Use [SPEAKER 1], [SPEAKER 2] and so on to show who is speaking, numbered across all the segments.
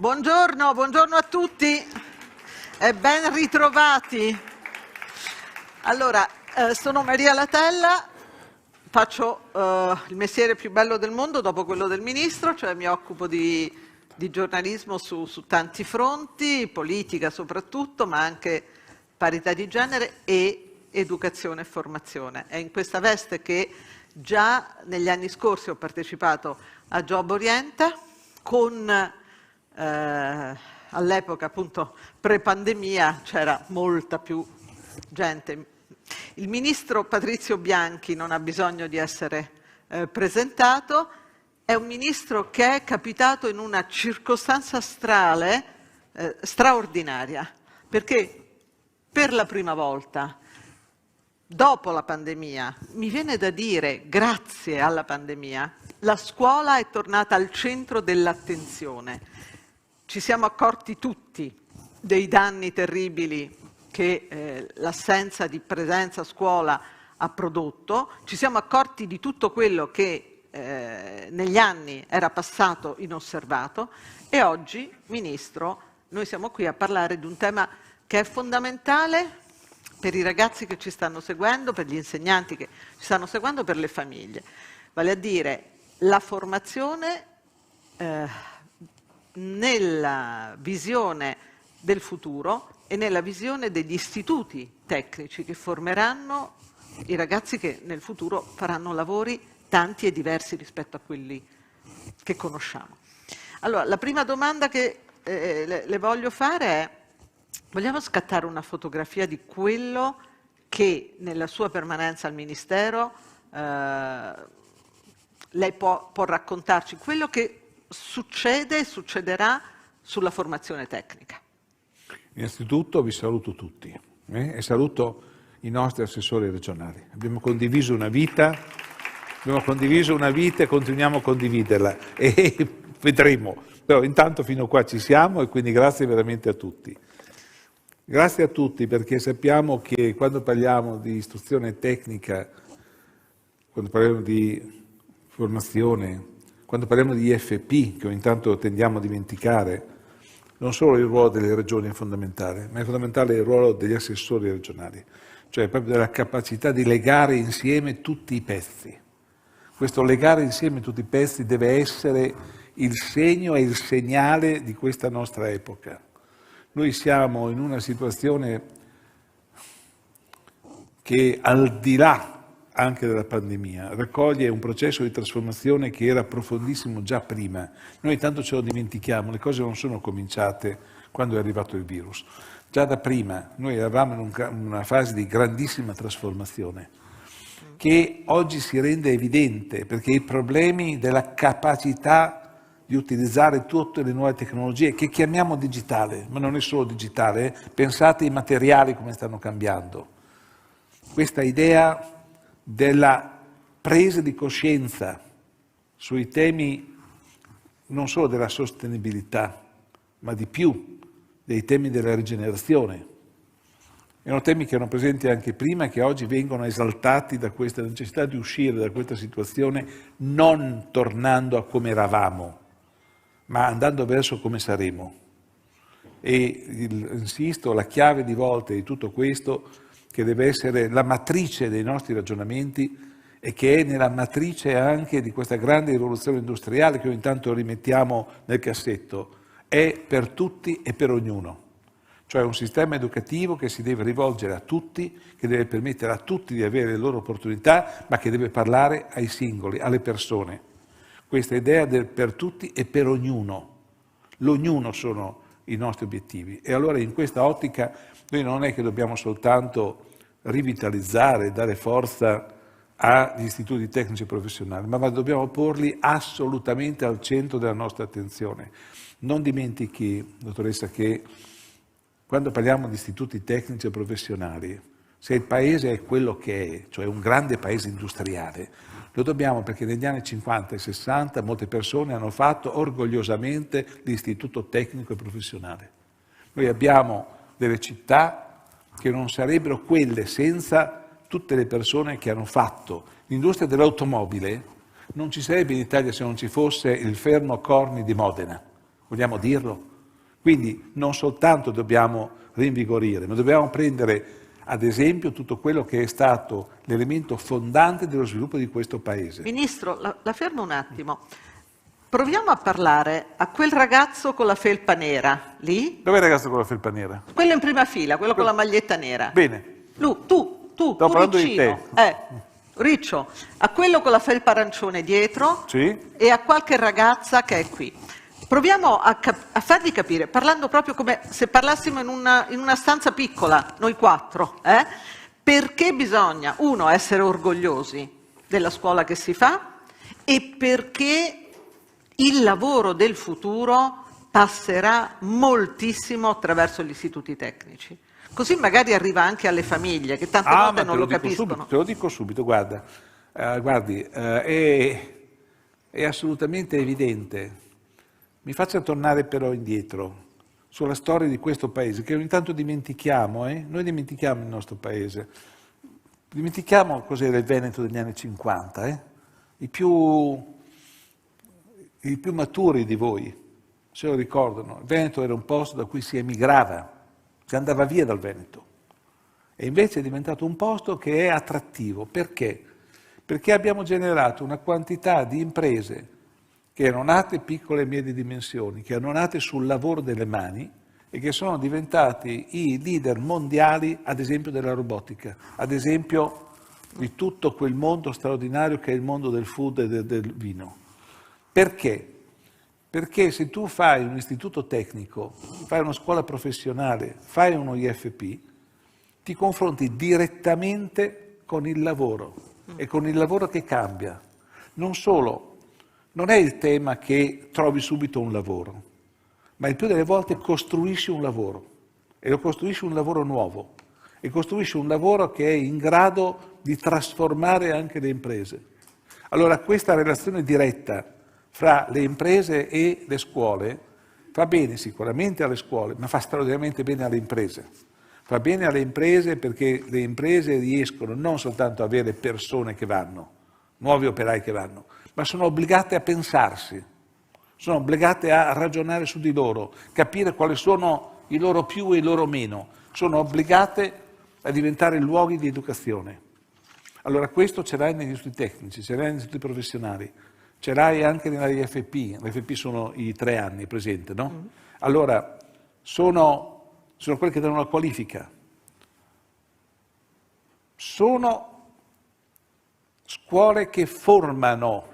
[SPEAKER 1] Buongiorno, buongiorno a tutti e ben ritrovati. Allora, sono Maria Latella, faccio il mestiere più bello del mondo dopo quello del ministro, cioè mi occupo di giornalismo su tanti fronti, politica soprattutto, ma anche parità di genere e educazione e formazione. È in questa veste che già negli anni scorsi ho partecipato a Job Orienta con all'epoca appunto pre-pandemia c'era molta più gente. Il ministro Patrizio Bianchi non ha bisogno di essere presentato, è un ministro che è capitato in una circostanza straordinaria, perché per la prima volta dopo la pandemia, mi viene da dire grazie alla pandemia, la scuola è tornata al centro dell'attenzione. Ci siamo accorti tutti dei danni terribili che l'assenza di presenza a scuola ha prodotto, ci siamo accorti di tutto quello che negli anni era passato inosservato e oggi, Ministro, noi siamo qui a parlare di un tema che è fondamentale per i ragazzi che ci stanno seguendo, per gli insegnanti che ci stanno seguendo, per le famiglie. Vale a dire la formazione nella visione del futuro e nella visione degli istituti tecnici che formeranno i ragazzi che nel futuro faranno lavori tanti e diversi rispetto a quelli che conosciamo. Allora, la prima domanda che le voglio fare è: vogliamo scattare una fotografia di quello che nella sua permanenza al Ministero lei può raccontarci, quello che succede e succederà sulla formazione tecnica?
[SPEAKER 2] Innanzitutto vi saluto tutti e saluto i nostri assessori regionali. Abbiamo condiviso una vita e continuiamo a condividerla e vedremo. Però intanto fino a qua ci siamo e quindi grazie veramente a tutti. Grazie a tutti perché sappiamo che quando parliamo di istruzione tecnica, quando parliamo di formazione, quando parliamo di IFP, che ogni tanto tendiamo a dimenticare, non solo il ruolo delle regioni è fondamentale, ma è fondamentale il ruolo degli assessori regionali, cioè proprio della capacità di legare insieme tutti i pezzi. Questo legare insieme tutti i pezzi deve essere il segno e il segnale di questa nostra epoca. Noi siamo in una situazione che, al di là anche della pandemia, raccoglie un processo di trasformazione che era profondissimo già prima. Noi tanto ce lo dimentichiamo, le cose non sono cominciate quando è arrivato il virus. Già da prima noi eravamo in una fase di grandissima trasformazione che oggi si rende evidente perché i problemi della capacità di utilizzare tutte le nuove tecnologie che chiamiamo digitale, ma non è solo digitale, pensate ai materiali come stanno cambiando. Questa idea della presa di coscienza sui temi non solo della sostenibilità, ma di più dei temi della rigenerazione. Erano temi che erano presenti anche prima e che oggi vengono esaltati da questa necessità di uscire da questa situazione non tornando a come eravamo, ma andando verso come saremo. E insisto, la chiave di volta di tutto questo, che deve essere la matrice dei nostri ragionamenti e che è nella matrice anche di questa grande rivoluzione industriale che ogni tanto rimettiamo nel cassetto, è per tutti e per ognuno. Cioè un sistema educativo che si deve rivolgere a tutti, che deve permettere a tutti di avere le loro opportunità, ma che deve parlare ai singoli, alle persone. Questa idea del per tutti e per ognuno. L'ognuno sono i nostri obiettivi. E allora in questa ottica noi non è che dobbiamo soltanto rivitalizzare, dare forza agli istituti tecnici e professionali, ma dobbiamo porli assolutamente al centro della nostra attenzione. Non dimentichi, dottoressa, che quando parliamo di istituti tecnici e professionali, se il Paese è quello che è, cioè un grande Paese industriale, lo dobbiamo perché negli anni 50 e 60 molte persone hanno fatto orgogliosamente l'istituto tecnico e professionale. Noi abbiamo delle città che non sarebbero quelle senza tutte le persone che hanno fatto. L'industria dell'automobile non ci sarebbe in Italia se non ci fosse il Fermo Corni di Modena. Vogliamo dirlo? Quindi non soltanto dobbiamo rinvigorire, ma dobbiamo prendere ad esempio tutto quello che è stato l'elemento fondante dello sviluppo di questo Paese.
[SPEAKER 1] Ministro, la fermo un attimo. Proviamo a parlare a quel ragazzo con la felpa nera, lì?
[SPEAKER 2] Dov'è il ragazzo con la felpa nera?
[SPEAKER 1] Quello in prima fila, quello con la maglietta nera.
[SPEAKER 2] Bene.
[SPEAKER 1] Tu,
[SPEAKER 2] Sto parlando di
[SPEAKER 1] Riccino.
[SPEAKER 2] te.
[SPEAKER 1] Riccio, a quello con la felpa arancione dietro
[SPEAKER 2] Sì?
[SPEAKER 1] e a qualche ragazza che è qui. Proviamo a fargli capire, parlando proprio come se parlassimo in una stanza piccola, noi quattro, perché bisogna, uno, essere orgogliosi della scuola che si fa e perché il lavoro del futuro passerà moltissimo attraverso gli istituti tecnici. Così magari arriva anche alle famiglie, che tante volte non lo capiscono.
[SPEAKER 2] Te lo dico subito, guarda, guardi, è assolutamente evidente. Mi faccia tornare però indietro sulla storia di questo Paese, che ogni tanto dimentichiamo, noi dimentichiamo il nostro Paese. Dimentichiamo cos'era il Veneto degli anni 50, i più maturi di voi se lo ricordano. Il Veneto era un posto da cui si emigrava, si andava via dal Veneto, e invece è diventato un posto che è attrattivo. Perché? Perché abbiamo generato una quantità di imprese che erano nate piccole e medie dimensioni, che erano nate sul lavoro delle mani e che sono diventati i leader mondiali, ad esempio della robotica, ad esempio di tutto quel mondo straordinario che è il mondo del food e del vino. Perché? Perché se tu fai un istituto tecnico, fai una scuola professionale, fai uno IFP, ti confronti direttamente con il lavoro e con il lavoro che cambia. Non solo, non è il tema che trovi subito un lavoro, ma il più delle volte costruisci un lavoro e lo costruisci un lavoro nuovo e costruisci un lavoro che è in grado di trasformare anche le imprese. Allora questa relazione diretta fra le imprese e le scuole fa bene sicuramente alle scuole, ma fa straordinariamente bene alle imprese. Fa bene alle imprese perché le imprese riescono non soltanto ad avere persone che vanno, nuovi operai che vanno, ma sono obbligate a pensarsi, sono obbligate a ragionare su di loro, capire quali sono i loro più e i loro meno, sono obbligate a diventare luoghi di educazione. Allora questo ce l'hai negli istituti tecnici, ce l'hai negli istituti professionali, ce l'hai anche nella IFP, l'IFP sono i 3 anni, presente, no? Allora, sono quelli che danno la qualifica, sono scuole che formano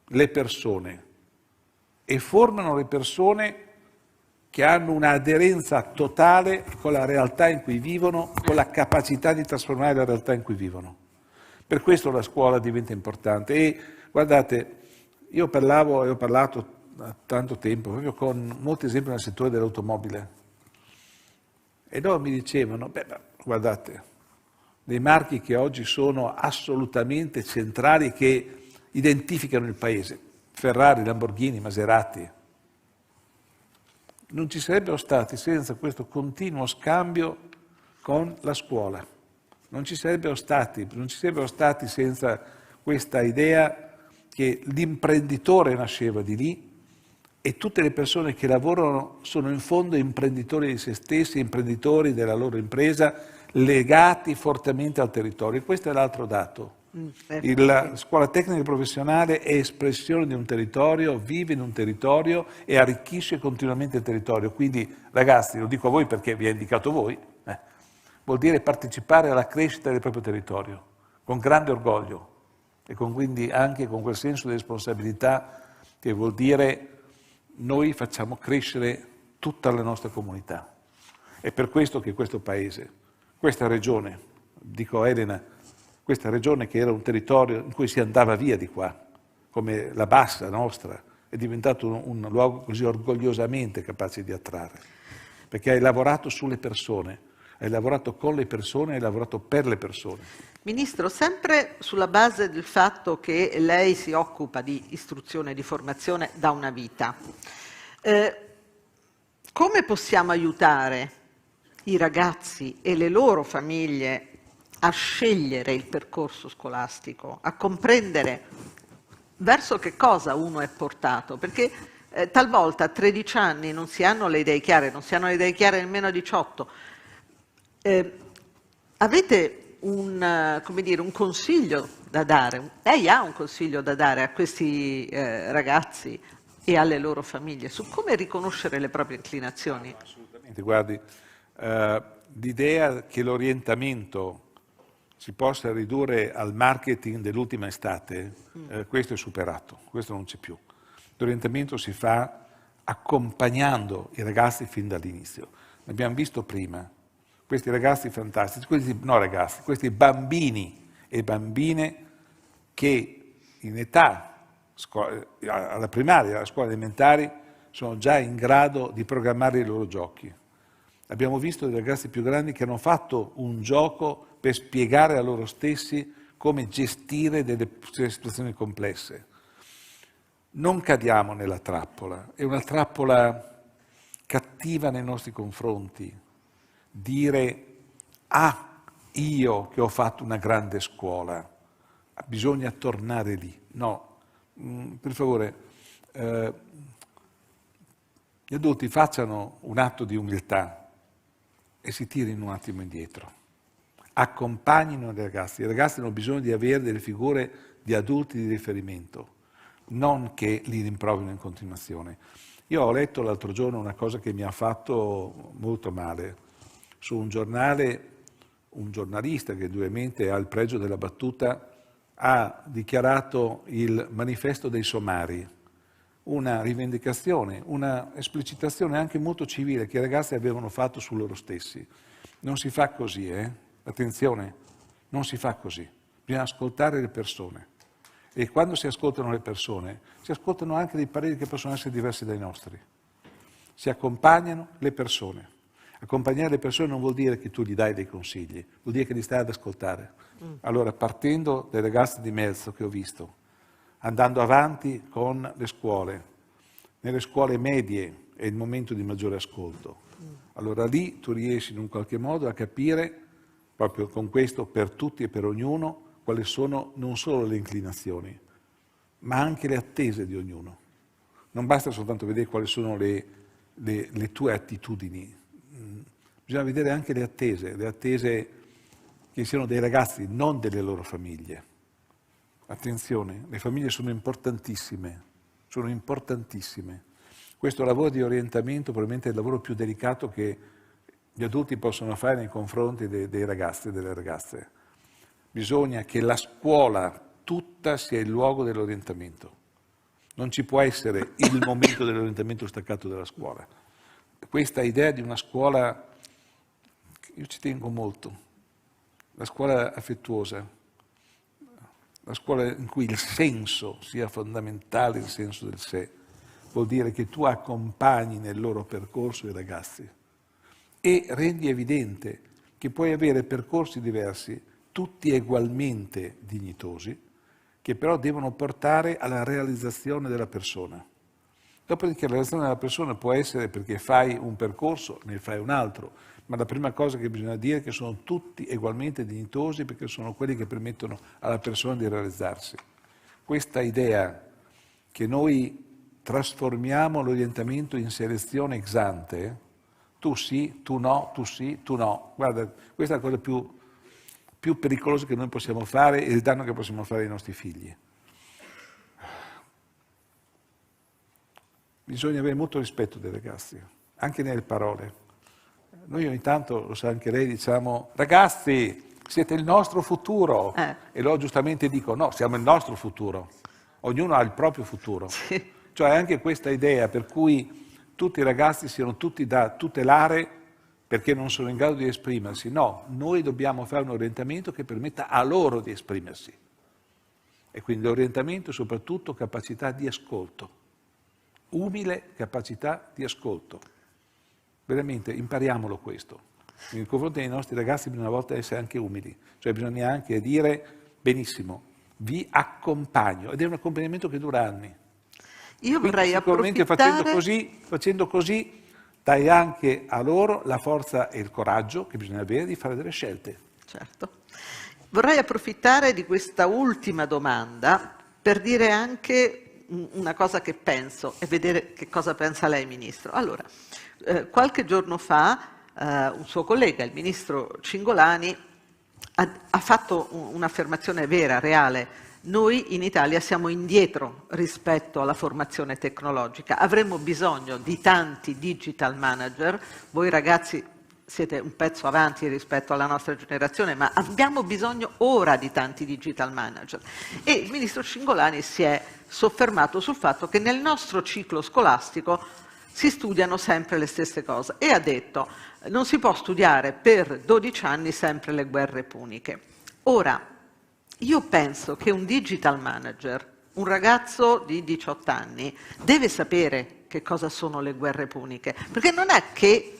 [SPEAKER 2] le persone e formano le persone che hanno un'aderenza totale con la realtà in cui vivono, con la capacità di trasformare la realtà in cui vivono. Per questo la scuola diventa importante. E guardate, io ho parlato da tanto tempo, proprio con molti esempi nel settore dell'automobile, e loro mi dicevano, guardate, dei marchi che oggi sono assolutamente centrali, che identificano il Paese, Ferrari, Lamborghini, Maserati, non ci sarebbero stati senza questo continuo scambio con la scuola, non ci sarebbero stati senza questa idea che l'imprenditore nasceva di lì e tutte le persone che lavorano sono in fondo imprenditori di se stessi, imprenditori della loro impresa, legati fortemente al territorio. E questo è l'altro dato. La scuola tecnica professionale è espressione di un territorio, vive in un territorio e arricchisce continuamente il territorio. Quindi, ragazzi, lo dico a voi perché vi ha indicato voi, vuol dire partecipare alla crescita del proprio territorio, con grande orgoglio e quindi anche con quel senso di responsabilità che vuol dire noi facciamo crescere tutta la nostra comunità. È per questo che questo Paese, questa regione, dico a Elena, questa regione che era un territorio in cui si andava via di qua, come la Bassa nostra, è diventato un luogo così orgogliosamente capace di attrarre, perché hai lavorato sulle persone, hai lavorato con le persone, hai lavorato per le persone.
[SPEAKER 1] Ministro, sempre sulla base del fatto che lei si occupa di istruzione e di formazione da una vita, come possiamo aiutare i ragazzi e le loro famiglie a scegliere il percorso scolastico, a comprendere verso che cosa uno è portato? Perché talvolta a 13 anni non si hanno le idee chiare, non si hanno le idee chiare nemmeno a 18. Avete come dire, un consiglio da dare? Lei ha un consiglio da dare a questi ragazzi e alle loro famiglie su come riconoscere le proprie inclinazioni?
[SPEAKER 2] Assolutamente, guardi, l'idea che l'orientamento si possa ridurre al marketing dell'ultima estate, questo è superato, questo non c'è più. L'orientamento si fa accompagnando i ragazzi fin dall'inizio. L'abbiamo visto prima, questi ragazzi fantastici, questi bambini e bambine che in età, alla primaria, alla scuola elementare, sono già in grado di programmare i loro giochi. Abbiamo visto dei ragazzi più grandi che hanno fatto un gioco per spiegare a loro stessi come gestire delle situazioni complesse. Non cadiamo nella trappola, è una trappola cattiva nei nostri confronti. Dire, io che ho fatto una grande scuola, bisogna tornare lì. No, per favore, gli adulti facciano un atto di umiltà e si tirino un attimo indietro. Accompagnino i ragazzi hanno bisogno di avere delle figure di adulti di riferimento, non che li rimproverino in continuazione. Io ho letto l'altro giorno una cosa che mi ha fatto molto male. Su un giornale, un giornalista che indubbiamente ha il pregio della battuta ha dichiarato il manifesto dei somari, una rivendicazione, una esplicitazione anche molto civile che i ragazzi avevano fatto su loro stessi. Non si fa così, Attenzione, non si fa così. Bisogna ascoltare le persone. E quando si ascoltano le persone, si ascoltano anche dei pareri che possono essere diversi dai nostri. Si accompagnano le persone. Accompagnare le persone non vuol dire che tu gli dai dei consigli, vuol dire che li stai ad ascoltare. Allora, partendo dai ragazzi di mezzo che ho visto, andando avanti con le scuole, nelle scuole medie è il momento di maggiore ascolto. Allora lì tu riesci in un qualche modo a capire, proprio con questo per tutti e per ognuno, quali sono non solo le inclinazioni, ma anche le attese di ognuno. Non basta soltanto vedere quali sono le tue attitudini, bisogna vedere anche le attese che siano dei ragazzi, non delle loro famiglie. Attenzione, le famiglie sono importantissime. Questo lavoro di orientamento probabilmente è il lavoro più delicato che gli adulti possono fare nei confronti dei ragazzi e delle ragazze. Bisogna che la scuola tutta sia il luogo dell'orientamento. Non ci può essere il momento dell'orientamento staccato dalla scuola. Questa idea di una scuola, io ci tengo molto, la scuola affettuosa, la scuola in cui il senso sia fondamentale, il senso del sé, vuol dire che tu accompagni nel loro percorso i ragazzi e rendi evidente che puoi avere percorsi diversi, tutti ugualmente dignitosi, che però devono portare alla realizzazione della persona. Dopodiché la realizzazione della persona può essere perché fai un percorso, ne fai un altro, ma la prima cosa che bisogna dire è che sono tutti ugualmente dignitosi perché sono quelli che permettono alla persona di realizzarsi. Questa idea che noi trasformiamo l'orientamento in selezione ex ante, tu sì, tu no, tu sì, tu no. Guarda, questa è la cosa più pericolosa che noi possiamo fare e il danno che possiamo fare ai nostri figli. Bisogna avere molto rispetto dei ragazzi, anche nelle parole. Noi ogni tanto, lo sa anche lei, diciamo, ragazzi, siete il nostro futuro. E loro giustamente dicono, no, siamo il nostro futuro. Ognuno ha il proprio futuro.
[SPEAKER 1] Sì.
[SPEAKER 2] Cioè anche questa idea per cui tutti i ragazzi siano tutti da tutelare perché non sono in grado di esprimersi. No, noi dobbiamo fare un orientamento che permetta a loro di esprimersi. E quindi l'orientamento è soprattutto capacità di ascolto. Umile capacità di ascolto. Veramente impariamolo questo. Nei confronti dei nostri ragazzi bisogna una volta essere anche umili, cioè bisogna anche dire benissimo, vi accompagno, ed è un accompagnamento che dura anni.
[SPEAKER 1] Io
[SPEAKER 2] Quindi,
[SPEAKER 1] vorrei
[SPEAKER 2] sicuramente
[SPEAKER 1] approfittare...
[SPEAKER 2] facendo così dai anche a loro la forza e il coraggio che bisogna avere di fare delle scelte.
[SPEAKER 1] Certo. Vorrei approfittare di questa ultima domanda per dire anche una cosa che penso e vedere che cosa pensa lei, Ministro. Allora, qualche giorno fa un suo collega, il Ministro Cingolani, ha fatto un'affermazione vera, reale. Noi in Italia siamo indietro rispetto alla formazione tecnologica, avremmo bisogno di tanti digital manager, voi ragazzi siete un pezzo avanti rispetto alla nostra generazione, ma abbiamo bisogno ora di tanti digital manager. E il Ministro Cingolani si è soffermato sul fatto che nel nostro ciclo scolastico si studiano sempre le stesse cose e ha detto non si può studiare per 12 anni sempre le guerre puniche. Ora, io penso che un digital manager, un ragazzo di 18 anni, deve sapere che cosa sono le guerre puniche, perché non è che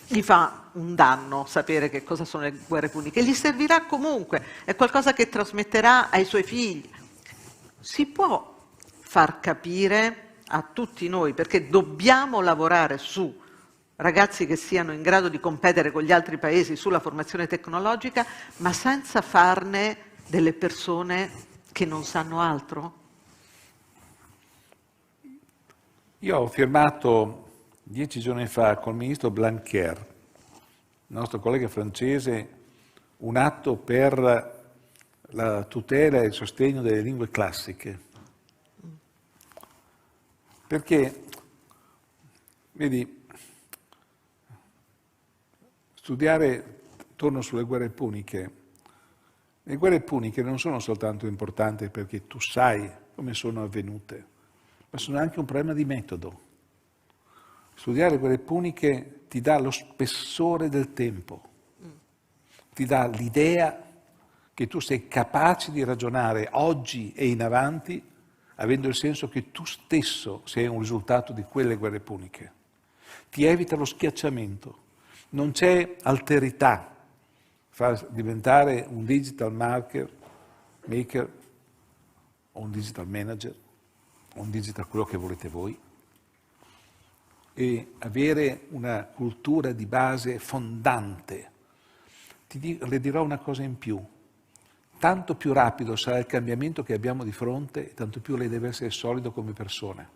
[SPEAKER 1] gli fa un danno sapere che cosa sono le guerre puniche, gli servirà comunque, è qualcosa che trasmetterà ai suoi figli. Si può far capire a tutti noi, perché dobbiamo lavorare su ragazzi che siano in grado di competere con gli altri paesi sulla formazione tecnologica, ma senza farne delle persone che non sanno altro?
[SPEAKER 2] Io ho firmato 10 giorni fa col ministro Blanquer, il nostro collega francese, un atto per la tutela e il sostegno delle lingue classiche. Perché, vedi, studiare, torno sulle guerre puniche, le guerre puniche non sono soltanto importanti perché tu sai come sono avvenute, ma sono anche un problema di metodo. Studiare le guerre puniche ti dà lo spessore del tempo, ti dà l'idea che tu sei capace di ragionare oggi e in avanti, avendo il senso che tu stesso sei un risultato di quelle guerre puniche. Ti evita lo schiacciamento, non c'è alterità. Far diventare un digital maker o un digital manager o un digital quello che volete voi e avere una cultura di base fondante. Le dirò una cosa in più, tanto più rapido sarà il cambiamento che abbiamo di fronte, tanto più lei deve essere solido come persona.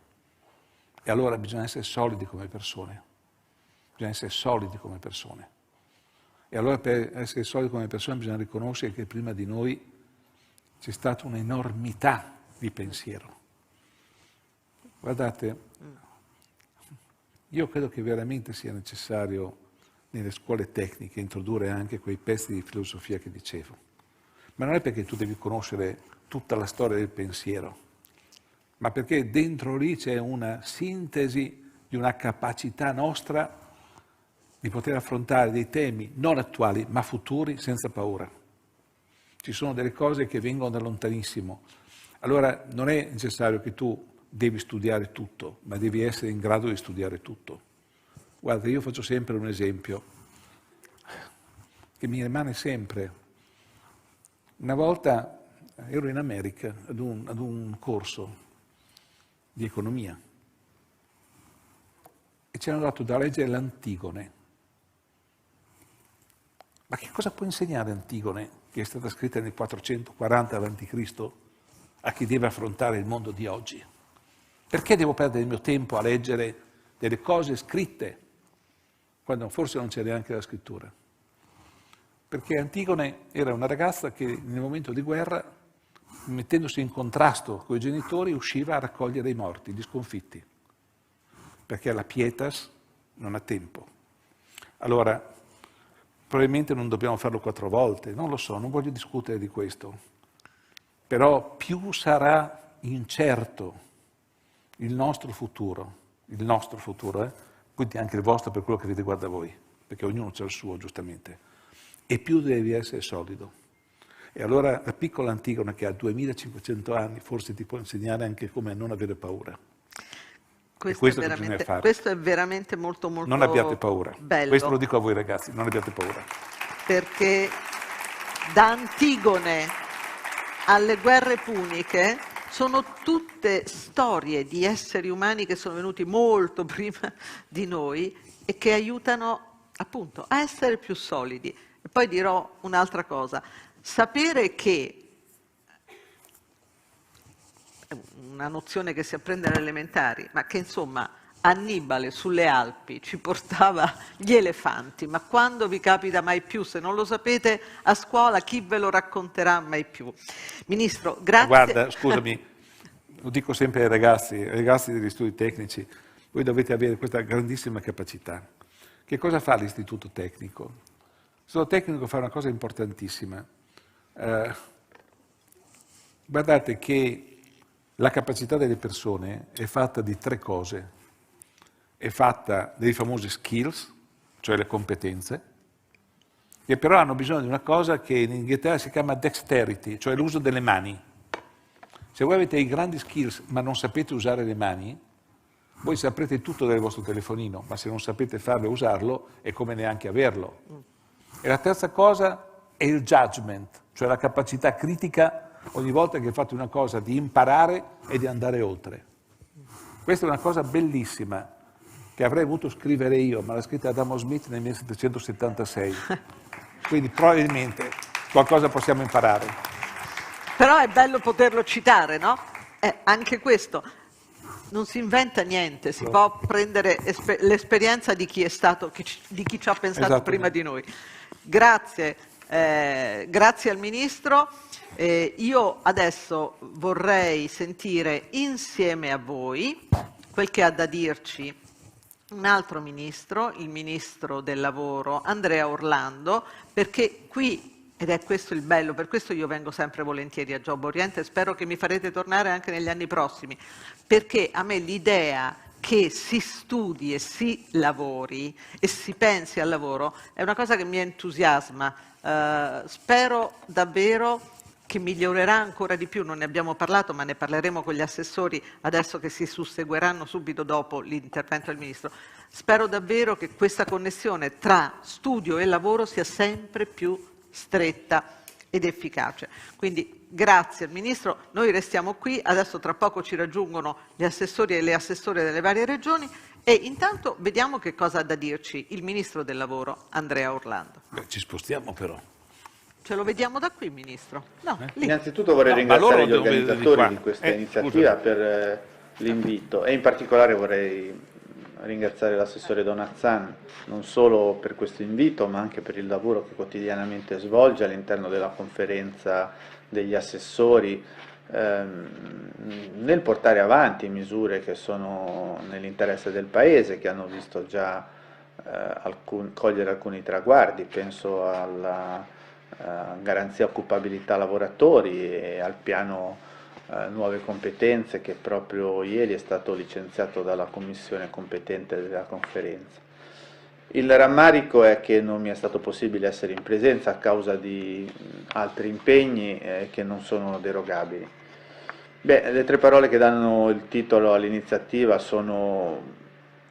[SPEAKER 2] E allora bisogna essere solidi come persone, bisogna essere solidi come persone. E allora per essere solidi come persone bisogna riconoscere che prima di noi c'è stata un'enormità di pensiero. Guardate, io credo che veramente sia necessario nelle scuole tecniche introdurre anche quei pezzi di filosofia che dicevo. Ma non è perché tu devi conoscere tutta la storia del pensiero, ma perché dentro lì c'è una sintesi di una capacità nostra di poter affrontare dei temi non attuali ma futuri senza paura. Ci sono delle cose che vengono da lontanissimo. Allora non è necessario che tu devi studiare tutto, ma devi essere in grado di studiare tutto. Guarda, io faccio sempre un esempio che mi rimane sempre. Una volta ero in America ad un corso di economia e ci hanno dato da leggere l'Antigone. Ma che cosa può insegnare Antigone, che è stata scritta nel 440 a.C., a chi deve affrontare il mondo di oggi? Perché devo perdere il mio tempo a leggere delle cose scritte, quando forse non c'è neanche la scrittura? Perché Antigone era una ragazza che nel momento di guerra, mettendosi in contrasto con i genitori, usciva a raccogliere i morti, gli sconfitti, perché la pietas non ha tempo. Allora, probabilmente non dobbiamo farlo 4 volte, non lo so, non voglio discutere di questo. Però più sarà incerto il nostro futuro, quindi anche il vostro per quello che vi riguarda voi, perché ognuno c'ha il suo, giustamente, e più devi essere solido. E allora la piccola Antigone, che ha 2500 anni, forse ti può insegnare anche come non avere paura. Questo
[SPEAKER 1] è veramente molto molto
[SPEAKER 2] non abbiate paura.
[SPEAKER 1] Bello.
[SPEAKER 2] Questo lo dico a voi ragazzi, non abbiate paura.
[SPEAKER 1] Perché da Antigone alle guerre puniche sono tutte storie di esseri umani che sono venuti molto prima di noi e che aiutano appunto a essere più solidi. E poi dirò un'altra cosa, sapere che una nozione che si apprende alle elementari, ma che insomma Annibale sulle Alpi ci portava gli elefanti, ma quando vi capita mai più? Se non lo sapete a scuola, chi ve lo racconterà mai più? Ministro, grazie.
[SPEAKER 2] Guarda, scusami, lo dico sempre ai ragazzi degli studi tecnici, voi dovete avere questa grandissima capacità. Che cosa fa l'istituto tecnico? L'istituto tecnico fa una cosa importantissima. Guardate che la capacità delle persone è fatta di 3 cose. È fatta dei famosi skills, cioè le competenze, che però hanno bisogno di una cosa che in Inghilterra si chiama dexterity, cioè l'uso delle mani. Se voi avete i grandi skills ma non sapete usare le mani, voi saprete tutto del vostro telefonino, ma se non sapete farlo e usarlo è come neanche averlo. E la terza cosa è il judgment, cioè la capacità critica ogni volta che fate una cosa di imparare e di andare oltre. Questa è una cosa bellissima che avrei voluto scrivere io, ma l'ha scritta Adamo Smith nel 1776. Quindi probabilmente qualcosa possiamo imparare.
[SPEAKER 1] Però è bello poterlo citare, no? Anche questo. Non si inventa niente, si può prendere l'esperienza di chi è stato, di chi ci ha pensato prima di noi. Grazie, grazie al Ministro. Io adesso vorrei sentire insieme a voi quel che ha da dirci un altro Ministro, il Ministro del Lavoro, Andrea Orlando, perché qui, ed è questo il bello, per questo io vengo sempre volentieri a Job Oriente e spero che mi farete tornare anche negli anni prossimi, perché a me l'idea che si studi e si lavori e si pensi al lavoro è una cosa che mi entusiasma. Spero davvero che migliorerà ancora di più, non ne abbiamo parlato ma ne parleremo con gli assessori adesso che si susseguiranno subito dopo l'intervento del Ministro. Spero davvero che questa connessione tra studio e lavoro sia sempre più stretta ed efficace. Quindi grazie al Ministro, noi restiamo qui, adesso tra poco ci raggiungono gli assessori e le assessore delle varie regioni e intanto vediamo che cosa ha da dirci il Ministro del Lavoro, Andrea Orlando.
[SPEAKER 2] Ci spostiamo però.
[SPEAKER 1] Ce lo vediamo da qui, Ministro? No, lì.
[SPEAKER 3] Innanzitutto vorrei ringraziare gli organizzatori di questa iniziativa per l'invito e in particolare vorrei ringraziare l'assessore Donazzan non solo per questo invito ma anche per il lavoro che quotidianamente svolge all'interno della conferenza degli assessori nel portare avanti misure che sono nell'interesse del Paese, che hanno visto già cogliere alcuni traguardi, penso alla garanzia occupabilità lavoratori e al piano nuove competenze che proprio ieri è stato licenziato dalla commissione competente della conferenza. Il rammarico è che non mi è stato possibile essere in presenza a causa di altri impegni che non sono derogabili. Le 3 parole che danno il titolo all'iniziativa sono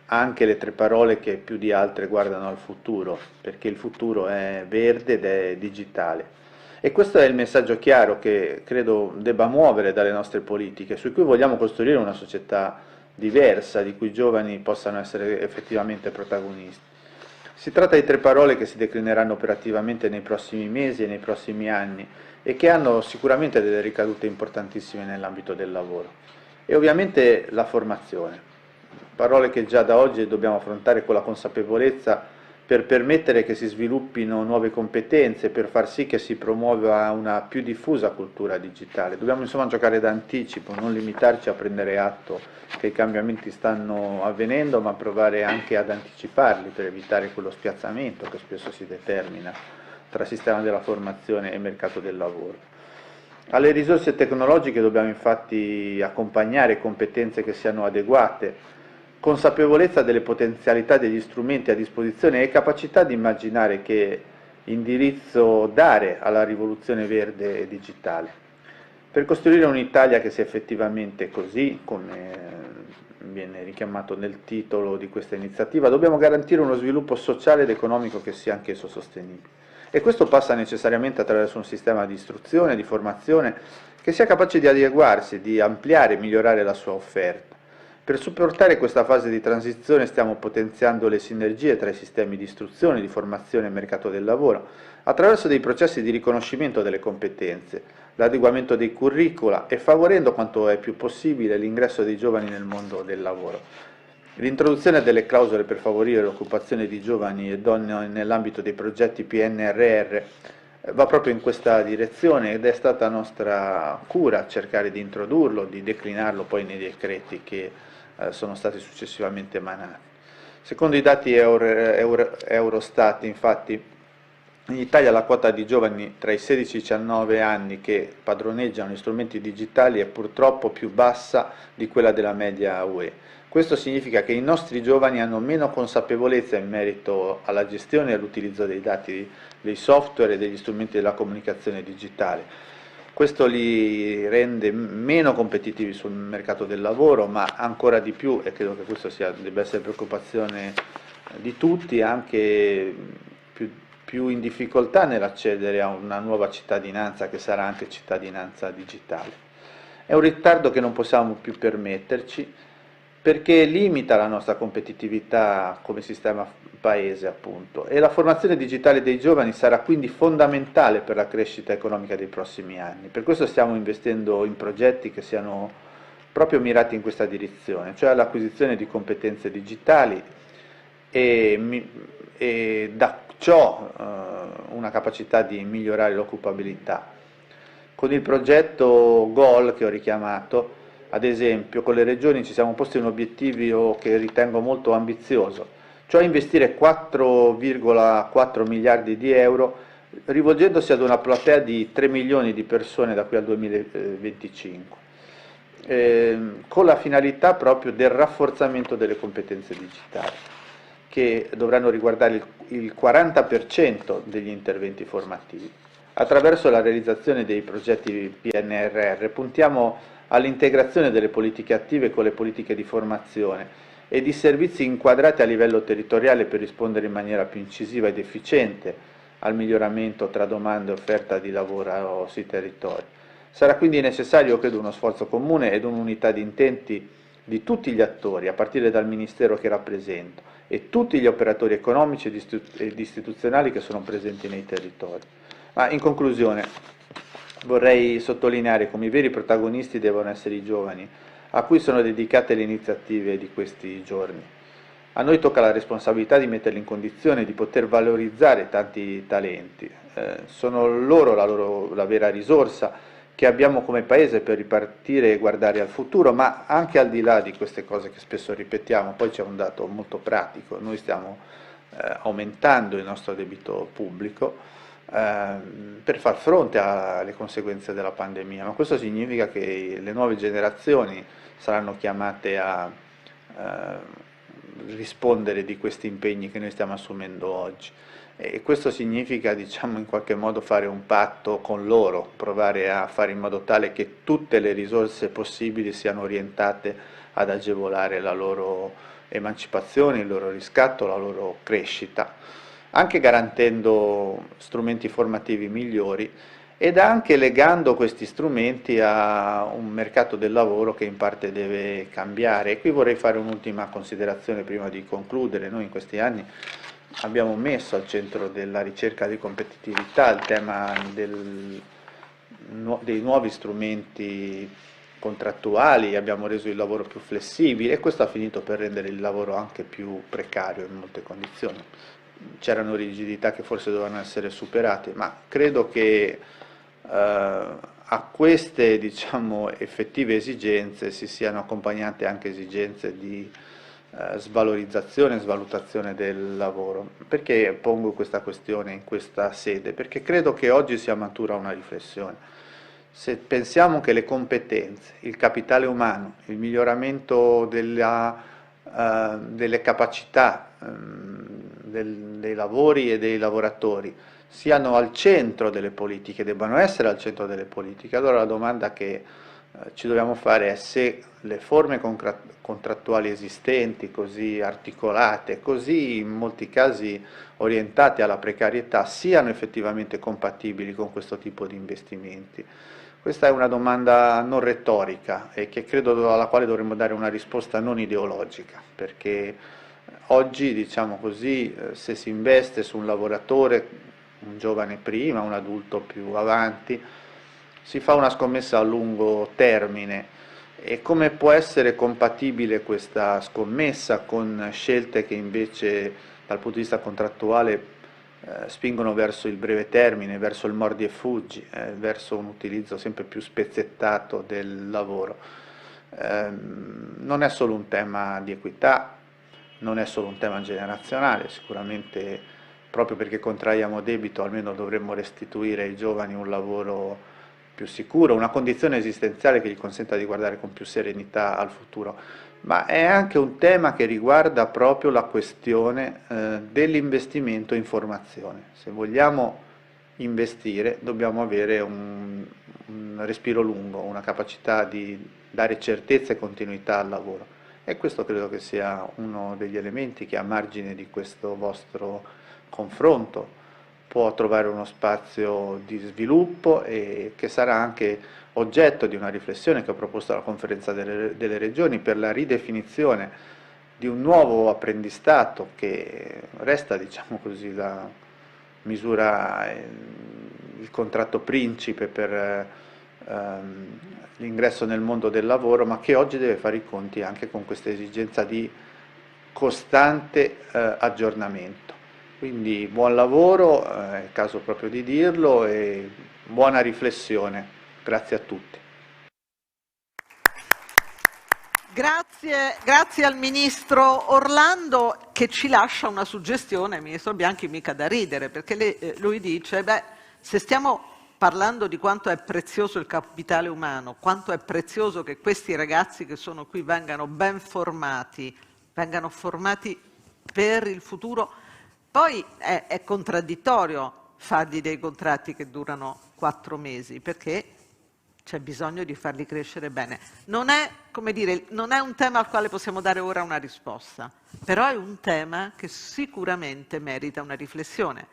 [SPEAKER 3] anche le 3 parole che più di altre guardano al futuro, perché il futuro è verde ed è digitale. E questo è il messaggio chiaro che credo debba muovere dalle nostre politiche, su cui vogliamo costruire una società diversa, di cui i giovani possano essere effettivamente protagonisti. Si tratta di 3 parole che si declineranno operativamente nei prossimi mesi e nei prossimi anni e che hanno sicuramente delle ricadute importantissime nell'ambito del lavoro. E ovviamente la formazione, parole che già da oggi dobbiamo affrontare con la consapevolezza per permettere che si sviluppino nuove competenze, per far sì che si promuova una più diffusa cultura digitale. Dobbiamo insomma giocare d'anticipo, non limitarci a prendere atto che i cambiamenti stanno avvenendo, ma provare anche ad anticiparli per evitare quello spiazzamento che spesso si determina tra sistema della formazione e mercato del lavoro. Alle risorse tecnologiche dobbiamo infatti accompagnare competenze che siano adeguate, consapevolezza delle potenzialità degli strumenti a disposizione e capacità di immaginare che indirizzo dare alla rivoluzione verde e digitale. Per costruire un'Italia che sia effettivamente così, come viene richiamato nel titolo di questa iniziativa, dobbiamo garantire uno sviluppo sociale ed economico che sia anch'esso sostenibile. E questo passa necessariamente attraverso un sistema di istruzione, di formazione, che sia capace di adeguarsi, di ampliare e migliorare la sua offerta. Per supportare questa fase di transizione stiamo potenziando le sinergie tra i sistemi di istruzione, di formazione e mercato del lavoro, attraverso dei processi di riconoscimento delle competenze, l'adeguamento dei curricula e favorendo quanto è più possibile l'ingresso dei giovani nel mondo del lavoro. L'introduzione delle clausole per favorire l'occupazione di giovani e donne nell'ambito dei progetti PNRR va proprio in questa direzione ed è stata nostra cura cercare di introdurlo, di declinarlo poi nei decreti che sono stati successivamente emanati. Secondo i dati Eurostat, infatti, in Italia la quota di giovani tra i 16 e i 19 anni che padroneggiano gli strumenti digitali è purtroppo più bassa di quella della media UE. Questo significa che i nostri giovani hanno meno consapevolezza in merito alla gestione e all'utilizzo dei dati, dei software e degli strumenti della comunicazione digitale. Questo li rende meno competitivi sul mercato del lavoro, ma ancora di più, e credo che questo debba essere preoccupazione di tutti, anche più in difficoltà nell'accedere a una nuova cittadinanza che sarà anche cittadinanza digitale. È un ritardo che non possiamo più permetterci perché limita la nostra competitività come sistema paese, appunto, e la formazione digitale dei giovani sarà quindi fondamentale per la crescita economica dei prossimi anni. Per questo stiamo investendo in progetti che siano proprio mirati in questa direzione, cioè all'acquisizione di competenze digitali e da ciò una capacità di migliorare l'occupabilità. Con il progetto GOL che ho richiamato, ad esempio, con le regioni ci siamo posti un obiettivo che ritengo molto ambizioso, cioè investire 4,4 miliardi di euro rivolgendosi ad una platea di 3 milioni di persone da qui al 2025, con la finalità proprio del rafforzamento delle competenze digitali, che dovranno riguardare il 40% degli interventi formativi. Attraverso la realizzazione dei progetti PNRR puntiamo all'integrazione delle politiche attive con le politiche di formazione e di servizi inquadrati a livello territoriale per rispondere in maniera più incisiva ed efficiente al miglioramento tra domanda e offerta di lavoro sui territori. Sarà quindi necessario, credo, uno sforzo comune ed un'unità di intenti di tutti gli attori, a partire dal Ministero che rappresento, e tutti gli operatori economici ed istituzionali che sono presenti nei territori. Ma in conclusione vorrei sottolineare come i veri protagonisti devono essere i giovani, a cui sono dedicate le iniziative di questi giorni. A noi tocca la responsabilità di metterli in condizione di poter valorizzare tanti talenti. Sono loro la vera risorsa che abbiamo come Paese per ripartire e guardare al futuro, ma anche al di là di queste cose che spesso ripetiamo, poi c'è un dato molto pratico: noi stiamo aumentando il nostro debito pubblico per far fronte alle conseguenze della pandemia, ma questo significa che le nuove generazioni saranno chiamate a rispondere di questi impegni che noi stiamo assumendo oggi, e questo significa, diciamo, in qualche modo fare un patto con loro, provare a fare in modo tale che tutte le risorse possibili siano orientate ad agevolare la loro emancipazione, il loro riscatto, la loro crescita, anche garantendo strumenti formativi migliori ed anche legando questi strumenti a un mercato del lavoro che in parte deve cambiare. E qui vorrei fare un'ultima considerazione prima di concludere. Noi in questi anni abbiamo messo al centro della ricerca di competitività il tema dei nuovi strumenti contrattuali, abbiamo reso il lavoro più flessibile e questo ha finito per rendere il lavoro anche più precario in molte condizioni. C'erano rigidità che forse dovevano essere superate, ma credo che a queste, diciamo, effettive esigenze si siano accompagnate anche esigenze di svalorizzazione e svalutazione del lavoro. Perché pongo questa questione in questa sede? Perché credo che oggi sia matura una riflessione. Se pensiamo che le competenze, il capitale umano, il miglioramento delle capacità dei lavori e dei lavoratori siano al centro delle politiche, debbano essere al centro delle politiche, allora la domanda che ci dobbiamo fare è se le forme contrattuali esistenti, così articolate, così in molti casi orientate alla precarietà, siano effettivamente compatibili con questo tipo di investimenti. Questa è una domanda non retorica e che credo alla quale dovremmo dare una risposta non ideologica, perché oggi, diciamo così, se si investe su un lavoratore, un giovane prima, un adulto più avanti, si fa una scommessa a lungo termine. E come può essere compatibile questa scommessa con scelte che invece dal punto di vista contrattuale spingono verso il breve termine, verso il mordi e fuggi, verso un utilizzo sempre più spezzettato del lavoro? Non è solo un tema di equità, non è solo un tema generazionale, sicuramente proprio perché contraiamo debito almeno dovremmo restituire ai giovani un lavoro più sicuro, una condizione esistenziale che gli consenta di guardare con più serenità al futuro, ma è anche un tema che riguarda proprio la questione dell'investimento in formazione. Se vogliamo investire dobbiamo avere un respiro lungo, una capacità di dare certezza e continuità al lavoro. E questo credo che sia uno degli elementi che a margine di questo vostro confronto può trovare uno spazio di sviluppo e che sarà anche oggetto di una riflessione che ho proposto alla Conferenza delle Regioni per la ridefinizione di un nuovo apprendistato che resta, diciamo così, la misura, il contratto principe per l'ingresso nel mondo del lavoro, ma che oggi deve fare i conti anche con questa esigenza di costante aggiornamento. Quindi buon lavoro, è il caso proprio di dirlo, e buona riflessione. Grazie a tutti.
[SPEAKER 1] Grazie al Ministro Orlando che ci lascia una suggestione, Ministro Bianchi, mica da ridere, perché lui dice, se stiamo parlando di quanto è prezioso il capitale umano, quanto è prezioso che questi ragazzi che sono qui vengano ben formati, vengano formati per il futuro, poi è contraddittorio fargli dei contratti che durano 4 mesi, perché c'è bisogno di farli crescere bene. Non è, come dire, non è un tema al quale possiamo dare ora una risposta, però è un tema che sicuramente merita una riflessione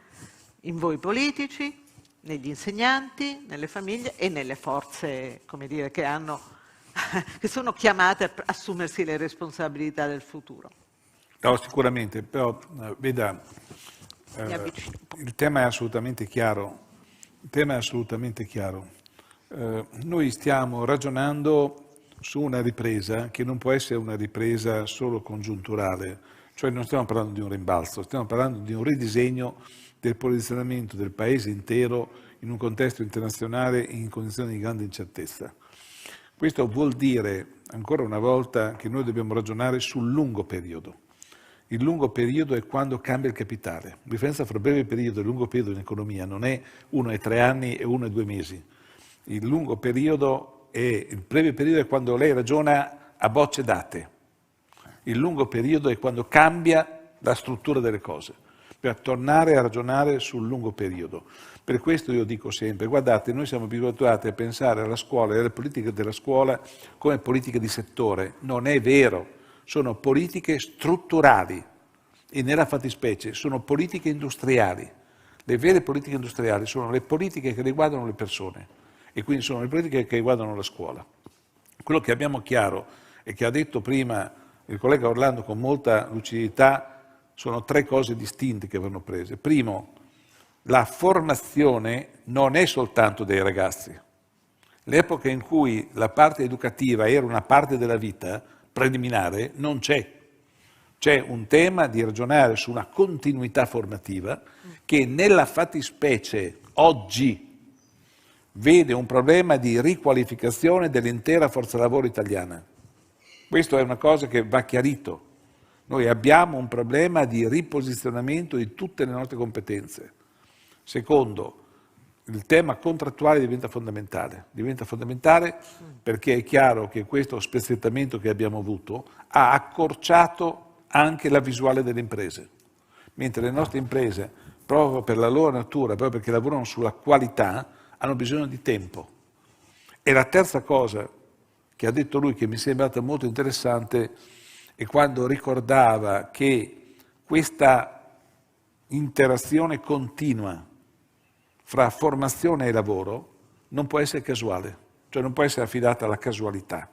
[SPEAKER 1] in voi politici, negli insegnanti, nelle famiglie e nelle forze, come dire, che sono chiamate a assumersi le responsabilità del futuro.
[SPEAKER 2] No, sicuramente, però veda, il tema è assolutamente chiaro. Noi stiamo ragionando su una ripresa che non può essere una ripresa solo congiunturale, cioè non stiamo parlando di un rimbalzo, stiamo parlando di un ridisegno del posizionamento del Paese intero in un contesto internazionale in condizioni di grande incertezza. Questo vuol dire, ancora una volta, che noi dobbiamo ragionare sul lungo periodo. Il lungo periodo è quando cambia il capitale. La differenza fra breve periodo e lungo periodo in economia non è 1 e 3 anni e 1 e 2 mesi. Il lungo periodo il breve periodo è quando lei ragiona a bocce date. Il lungo periodo è quando cambia la struttura delle cose, per tornare a ragionare sul lungo periodo. Per questo io dico sempre, guardate, noi siamo abituati a pensare alla scuola e alle politiche della scuola come politiche di settore. Non è vero. Sono politiche strutturali e nella fattispecie sono politiche industriali. Le vere politiche industriali sono le politiche che riguardano le persone e quindi sono le politiche che riguardano la scuola. Quello che abbiamo chiaro e che ha detto prima il collega Orlando con molta lucidità sono 3 cose distinte che vanno prese. Primo, la formazione non è soltanto dei ragazzi. L'epoca in cui la parte educativa era una parte della vita preliminare non c'è. C'è un tema di ragionare su una continuità formativa che nella fattispecie oggi vede un problema di riqualificazione dell'intera forza lavoro italiana. Questo è una cosa che va chiarito. Noi abbiamo un problema di riposizionamento di tutte le nostre competenze. Secondo, il tema contrattuale diventa fondamentale perché è chiaro che questo spezzettamento che abbiamo avuto ha accorciato anche la visuale delle imprese, mentre le nostre imprese, proprio per la loro natura, proprio perché lavorano sulla qualità, hanno bisogno di tempo. E la terza cosa che ha detto lui, che mi è sembrata molto interessante, è quando ricordava che questa interazione continua fra formazione e lavoro non può essere casuale, cioè non può essere affidata alla casualità.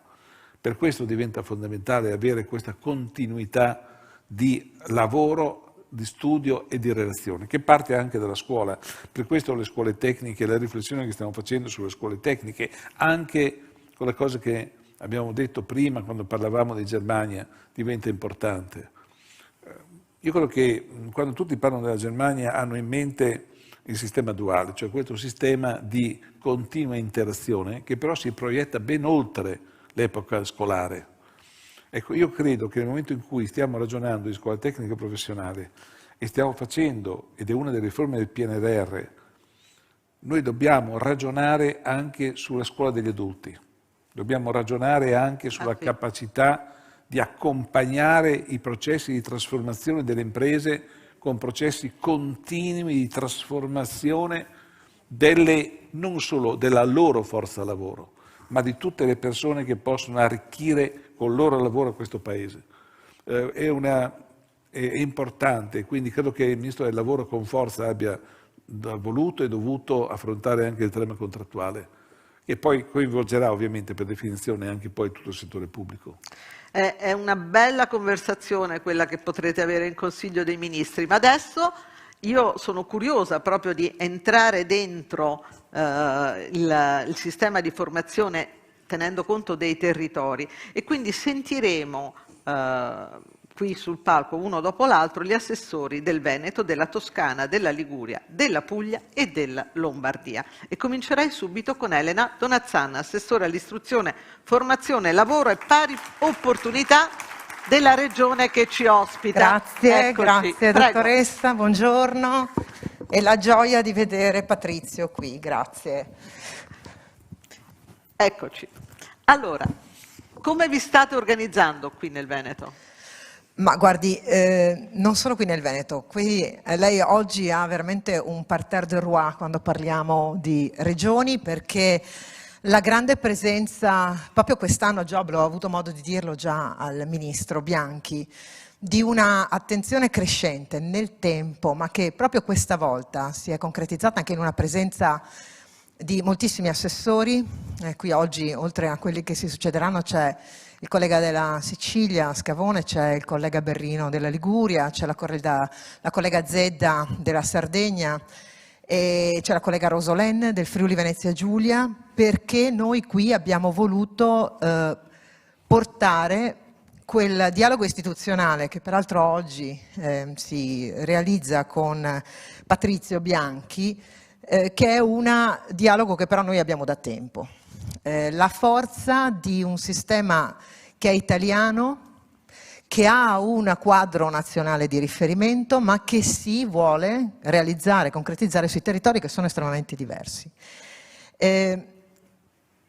[SPEAKER 2] Per questo diventa fondamentale avere questa continuità di lavoro di studio e di relazione, che parte anche dalla scuola. Per questo le scuole tecniche, la riflessione che stiamo facendo sulle scuole tecniche, anche con le cose che abbiamo detto prima quando parlavamo di Germania, diventa importante. Io credo che quando tutti parlano della Germania hanno in mente il sistema duale, cioè questo sistema di continua interazione che però si proietta ben oltre l'epoca scolare. Ecco, io credo che nel momento in cui stiamo ragionando di scuola tecnica professionale e stiamo facendo, ed è una delle riforme del PNRR, noi dobbiamo ragionare anche sulla scuola degli adulti, dobbiamo ragionare anche sulla capacità di accompagnare i processi di trasformazione delle imprese con processi continui di trasformazione non solo della loro forza lavoro, ma di tutte le persone che possono arricchire col loro lavoro questo Paese. È importante, quindi credo che il Ministro del Lavoro con forza abbia voluto e dovuto affrontare anche il tema contrattuale, che poi coinvolgerà ovviamente per definizione anche poi tutto il settore pubblico.
[SPEAKER 1] È una bella conversazione quella che potrete avere in Consiglio dei Ministri, ma adesso io sono curiosa proprio di entrare dentro il sistema di formazione tenendo conto dei territori e quindi sentiremo qui sul palco uno dopo l'altro gli assessori del Veneto, della Toscana, della Liguria, della Puglia e della Lombardia. E comincerei subito con Elena Donazzanna, assessore all'istruzione, formazione, lavoro e pari opportunità della regione che ci ospita.
[SPEAKER 4] Grazie,
[SPEAKER 1] Eccoci.
[SPEAKER 4] grazie dottoressa, buongiorno. È la gioia di vedere Patrizio qui, grazie.
[SPEAKER 1] Eccoci. Allora, come vi state organizzando qui nel Veneto?
[SPEAKER 4] Ma guardi, non solo qui nel Veneto, qui lei oggi ha veramente un parterre de roi quando parliamo di regioni, perché la grande presenza, proprio quest'anno già ho avuto modo di dirlo già al Ministro Bianchi, di una attenzione crescente nel tempo, ma che proprio questa volta si è concretizzata anche in una presenza di moltissimi assessori. Qui oggi, oltre a quelli che si succederanno, c'è il collega della Sicilia, Scavone, c'è il collega Berrino della Liguria, c'è la collega Zedda della Sardegna e c'è la collega Rosolen del Friuli Venezia Giulia, perché noi qui abbiamo voluto portare quel dialogo istituzionale che peraltro oggi si realizza con Patrizio Bianchi, che è un dialogo che però noi abbiamo da tempo. La forza di un sistema che è italiano, che ha un quadro nazionale di riferimento, ma che si vuole realizzare, concretizzare sui territori che sono estremamente diversi.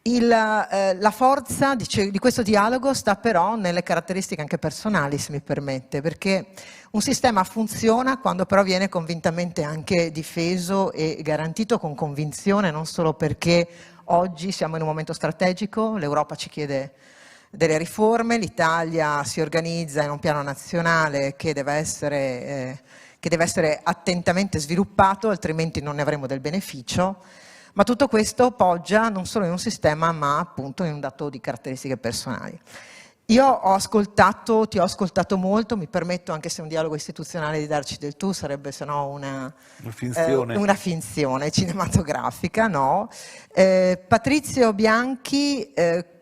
[SPEAKER 4] La forza di questo dialogo sta però nelle caratteristiche anche personali, se mi permette, perché un sistema funziona quando però viene convintamente anche difeso e garantito con convinzione, non solo perché oggi siamo in un momento strategico, l'Europa ci chiede delle riforme, l'Italia si organizza in un piano nazionale che deve essere attentamente sviluppato, altrimenti non ne avremo del beneficio, ma tutto questo poggia non solo in un sistema, ma appunto in un dato di caratteristiche personali. Io ti ho ascoltato molto, mi permetto, anche se è un dialogo istituzionale, di darci del tu, sarebbe se no una finzione cinematografica, no? Patrizio Bianchi,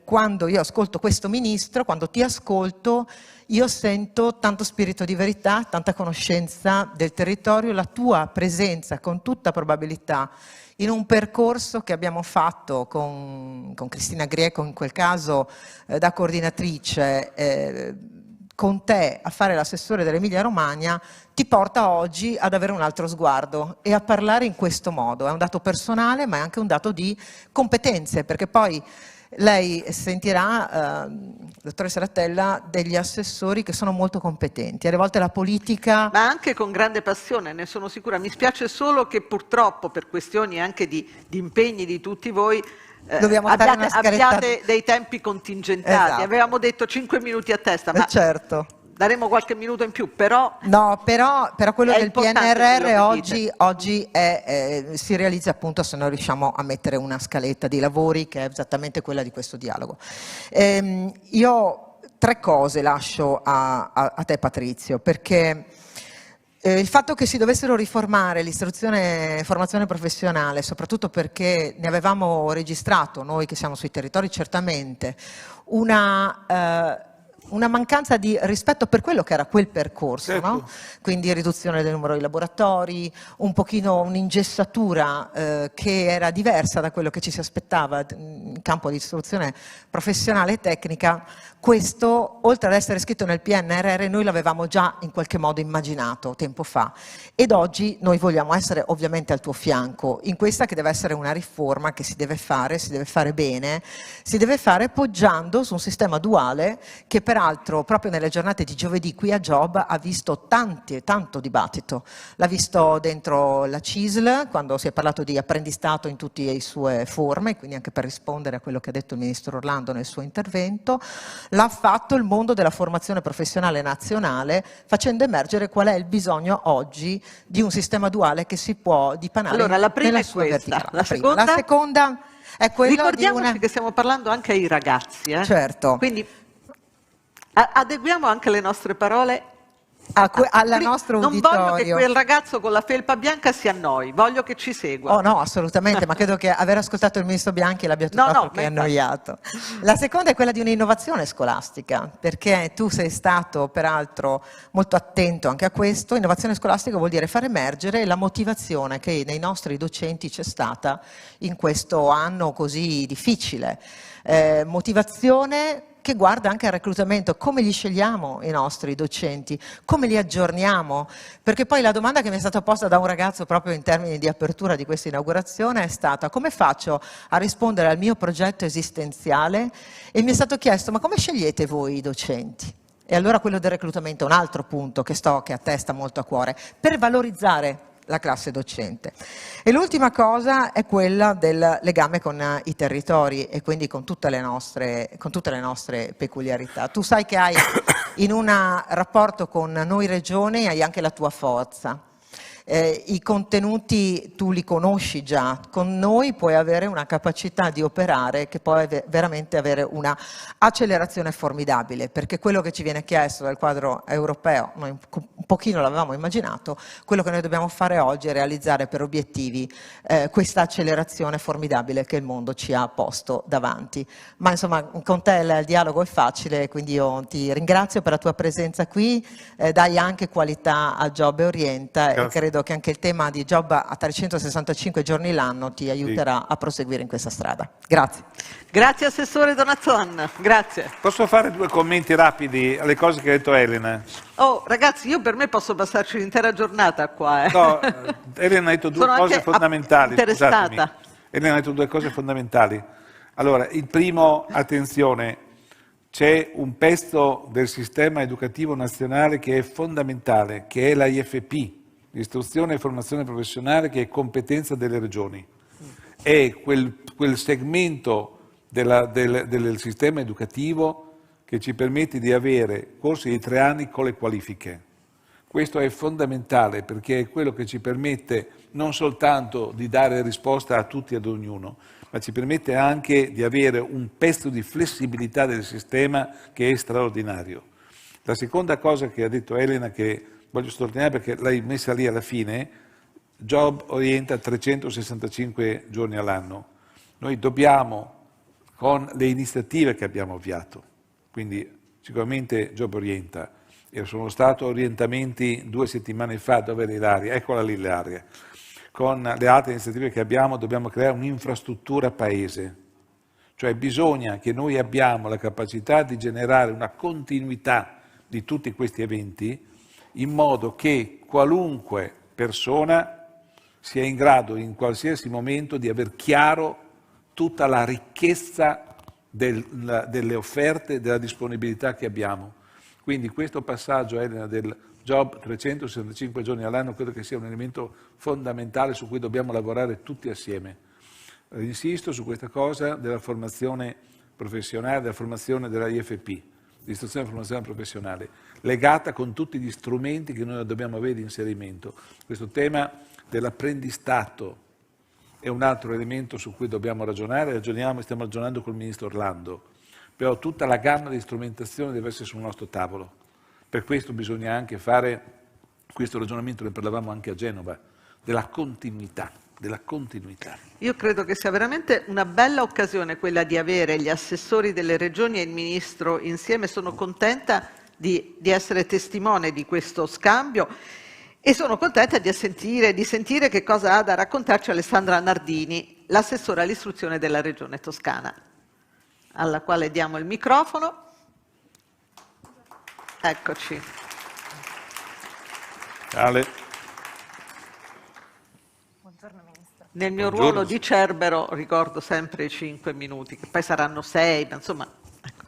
[SPEAKER 4] quando io ascolto questo ministro, quando ti ascolto, io sento tanto spirito di verità, tanta conoscenza del territorio, la tua presenza con tutta probabilità in un percorso che abbiamo fatto con Cristina Grieco, in quel caso da coordinatrice, con te a fare l'assessore dell'Emilia Romagna, ti porta oggi ad avere un altro sguardo e a parlare in questo modo. È un dato personale, ma è anche un dato di competenze, perché poi lei sentirà, dottoressa Rattella, degli assessori che sono molto competenti. Alle volte la politica...
[SPEAKER 1] Ma anche con grande passione, ne sono sicura. Mi spiace solo che purtroppo, per questioni anche di impegni di tutti voi, abbiate dei tempi contingentati. Esatto. Avevamo detto 5 minuti a testa, ma
[SPEAKER 4] certo.
[SPEAKER 1] Daremo qualche minuto in più, però...
[SPEAKER 4] No, però quello del PNRR oggi si realizza appunto se noi riusciamo a mettere una scaletta di lavori che è esattamente quella di questo dialogo. Io 3 cose lascio a te, Patrizio, perché Il fatto che si dovessero riformare l'istruzione e formazione professionale, soprattutto perché ne avevamo registrato, noi che siamo sui territori certamente, una mancanza di rispetto per quello che era quel percorso,
[SPEAKER 2] certo.
[SPEAKER 4] no? Quindi riduzione del numero di laboratori, un pochino un'ingessatura che era diversa da quello che ci si aspettava in campo di istruzione professionale e tecnica. Questo, oltre ad essere scritto nel PNRR, noi l'avevamo già in qualche modo immaginato tempo fa ed oggi noi vogliamo essere ovviamente al tuo fianco in questa che deve essere una riforma che si deve fare bene, si deve fare poggiando su un sistema duale che peraltro proprio nelle giornate di giovedì qui a Job ha visto tanto dibattito. L'ha visto dentro la CISL quando si è parlato di apprendistato in tutte le sue forme, quindi anche per rispondere a quello che ha detto il ministro Orlando nel suo intervento. L'ha fatto il mondo della formazione professionale nazionale, facendo emergere qual è il bisogno oggi di un sistema duale che si può dipanare
[SPEAKER 1] allora, la prima
[SPEAKER 4] nella
[SPEAKER 1] è
[SPEAKER 4] sua
[SPEAKER 1] questa.
[SPEAKER 4] verticale. La seconda è quella di
[SPEAKER 1] Ricordiamoci che stiamo parlando anche ai ragazzi.
[SPEAKER 4] Certo.
[SPEAKER 1] Quindi adeguiamo anche le nostre parole
[SPEAKER 4] al nostro uditorio.
[SPEAKER 1] Non voglio che quel ragazzo con la felpa bianca si annoi, voglio che ci segua.
[SPEAKER 4] Oh no, assolutamente, ma credo che aver ascoltato il ministro Bianchi l'abbia tutt'altro che annoiato. La seconda è quella di un'innovazione scolastica, perché tu sei stato peraltro molto attento anche a questo. Innovazione scolastica vuol dire far emergere la motivazione che nei nostri docenti c'è stata in questo anno così difficile. Motivazione che guarda anche al reclutamento, come li scegliamo i nostri docenti, come li aggiorniamo, perché poi la domanda che mi è stata posta da un ragazzo proprio in termini di apertura di questa inaugurazione è stata: come faccio a rispondere al mio progetto esistenziale? E mi è stato chiesto: ma come scegliete voi i docenti? E allora quello del reclutamento è un altro punto che a te sta molto a cuore, per valorizzare la classe docente. E l'ultima cosa è quella del legame con i territori e quindi con tutte le nostre peculiarità. Tu sai che hai in un rapporto con noi regione hai anche la tua forza. I contenuti tu li conosci già, con noi puoi avere una capacità di operare che può veramente avere una accelerazione formidabile, perché quello che ci viene chiesto dal quadro europeo, noi un pochino l'avevamo immaginato, quello che noi dobbiamo fare oggi è realizzare per obiettivi questa accelerazione formidabile che il mondo ci ha posto davanti. Ma insomma con te il dialogo è facile, quindi io ti ringrazio per la tua presenza qui, dai anche qualità a Job e Orienta. Grazie. E credo che anche il tema di Job a 365 giorni l'anno ti aiuterà a proseguire in questa strada. Grazie.
[SPEAKER 1] Grazie Assessore Donazzon, grazie.
[SPEAKER 2] Posso fare 2 commenti rapidi alle cose che ha detto Elena?
[SPEAKER 1] Oh ragazzi, io per me posso passarci l'intera giornata qua.
[SPEAKER 2] No, Elena ha detto 2 cose fondamentali.
[SPEAKER 1] Interessata.
[SPEAKER 2] Elena ha detto 2 cose fondamentali. Allora, il primo, attenzione, c'è un pezzo del sistema educativo nazionale che è fondamentale, che è la IFP, istruzione e formazione professionale, che è competenza delle regioni. È quel segmento del sistema educativo che ci permette di avere corsi di 3 anni con le qualifiche. Questo è fondamentale perché è quello che ci permette non soltanto di dare risposta a tutti e ad ognuno, ma ci permette anche di avere un pezzo di flessibilità del sistema che è straordinario. La seconda cosa che ha detto Elena, che voglio sottolineare perché l'hai messa lì alla fine, Job Orienta 365 giorni all'anno. Noi dobbiamo, con le iniziative che abbiamo avviato, quindi sicuramente Job Orienta, sono stato orientamenti 2 settimane fa, dove era Ilaria? Eccola lì Ilaria. Con le altre iniziative che abbiamo dobbiamo creare un'infrastruttura paese, cioè bisogna che noi abbiamo la capacità di generare una continuità di tutti questi eventi in modo che qualunque persona sia in grado in qualsiasi momento di aver chiaro tutta la ricchezza delle offerte, della disponibilità che abbiamo. Quindi questo passaggio, Elena, del Job 365 giorni all'anno, credo che sia un elemento fondamentale su cui dobbiamo lavorare tutti assieme. Insisto su questa cosa della formazione professionale, della formazione della IFP, l'istruzione e formazione professionale, legata con tutti gli strumenti che noi dobbiamo avere di inserimento. Questo tema dell'apprendistato è un altro elemento su cui dobbiamo ragionare, stiamo ragionando col Ministro Orlando, però tutta la gamma di strumentazione deve essere sul nostro tavolo. Per questo bisogna anche fare Questo ragionamento ne parlavamo anche a Genova, della continuità.
[SPEAKER 1] Io credo che sia veramente una bella occasione quella di avere gli assessori delle regioni e il Ministro insieme. Sono contenta di essere testimone di questo scambio e sono contenta di sentire che cosa ha da raccontarci Alessandra Nardini, l'assessore all'istruzione della Regione Toscana, alla quale diamo il microfono. Eccoci.
[SPEAKER 2] Ale.
[SPEAKER 5] Buongiorno Ministro.
[SPEAKER 1] Nel mio ruolo di Cerbero ricordo sempre i 5 minuti, che poi saranno 6, ma insomma... Ecco.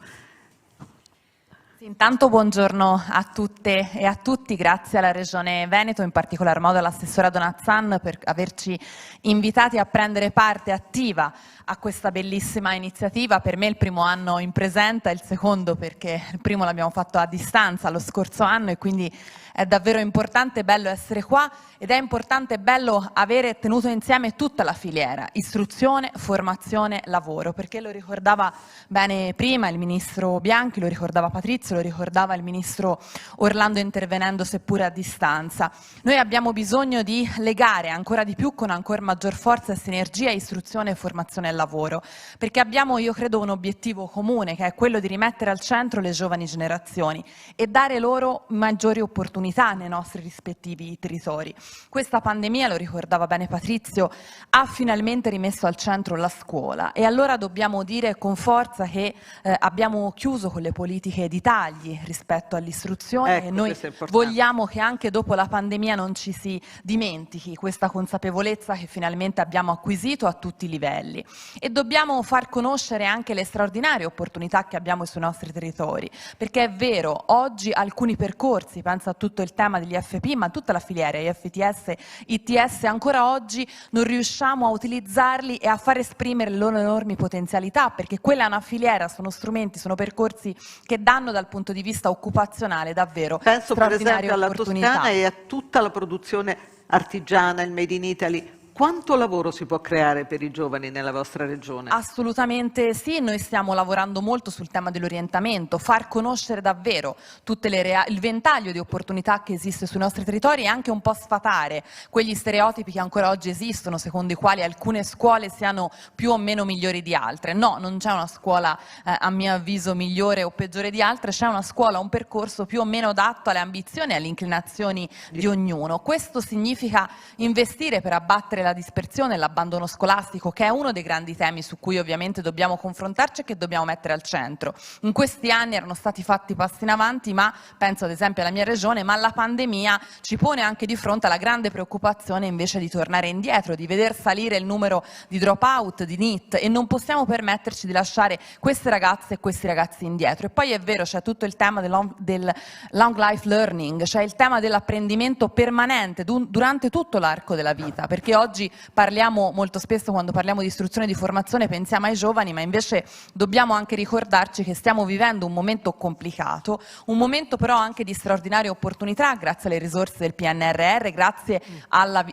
[SPEAKER 5] Sì, intanto buongiorno a tutte e a tutti, grazie alla Regione Veneto, in particolar modo all'assessora Donazzan per averci invitati a prendere parte attiva a questa bellissima iniziativa. Per me il primo anno in presenza, il secondo perché il primo l'abbiamo fatto a distanza lo scorso anno e quindi è davvero importante e bello essere qua ed è importante e bello avere tenuto insieme tutta la filiera, istruzione, formazione, lavoro, perché lo ricordava bene prima il Ministro Bianchi, lo ricordava Patrizio, lo ricordava il Ministro Orlando intervenendo seppure a distanza. Noi abbiamo bisogno di legare ancora di più con ancora maggior forza e sinergia istruzione, formazione e lavoro, perché abbiamo, io credo, un obiettivo comune che è quello di rimettere al centro le giovani generazioni e dare loro maggiori opportunità nei nostri rispettivi territori. Questa pandemia, lo ricordava bene Patrizio, ha finalmente rimesso al centro la scuola e allora dobbiamo dire con forza che abbiamo chiuso con le politiche di tagli rispetto all'istruzione e noi vogliamo che anche dopo la pandemia non ci si dimentichi questa consapevolezza che finalmente abbiamo acquisito a tutti i livelli e dobbiamo far conoscere anche le straordinarie opportunità che abbiamo sui nostri territori, perché è vero, oggi alcuni percorsi, penso a tutto il tema degli FP, ma tutta la filiera, IFTS, ITS, ancora oggi non riusciamo a utilizzarli e a far esprimere le loro enormi potenzialità, perché quella è una filiera, sono strumenti, sono percorsi che danno dal punto di vista occupazionale davvero
[SPEAKER 1] penso per
[SPEAKER 5] straordinarie
[SPEAKER 1] esempio alla
[SPEAKER 5] opportunità.
[SPEAKER 1] Toscana e a tutta la produzione artigiana, il Made in Italy. Quanto lavoro si può creare per i giovani nella vostra regione?
[SPEAKER 5] Assolutamente sì, noi stiamo lavorando molto sul tema dell'orientamento, far conoscere davvero tutte il ventaglio di opportunità che esiste sui nostri territori e anche un po' sfatare quegli stereotipi che ancora oggi esistono, secondo i quali alcune scuole siano più o meno migliori di altre. No, non c'è una scuola a mio avviso migliore o peggiore di altre, c'è una scuola, un percorso più o meno adatto alle ambizioni e alle inclinazioni di ognuno. Questo significa investire per abbattere la dispersione e l'abbandono scolastico, che è uno dei grandi temi su cui ovviamente dobbiamo confrontarci e che dobbiamo mettere al centro. In questi anni erano stati fatti passi in avanti, ma penso ad esempio alla mia regione, ma la pandemia ci pone anche di fronte alla grande preoccupazione invece di tornare indietro, di veder salire il numero di drop out, di NEET, e non possiamo permetterci di lasciare queste ragazze e questi ragazzi indietro. E poi è vero, c'è tutto il tema del long life learning, c'è il tema dell'apprendimento permanente durante tutto l'arco della vita, perché oggi parliamo molto spesso, quando parliamo di istruzione e di formazione, pensiamo ai giovani, ma invece dobbiamo anche ricordarci che stiamo vivendo un momento complicato, un momento però anche di straordinarie opportunità grazie alle risorse del PNRR,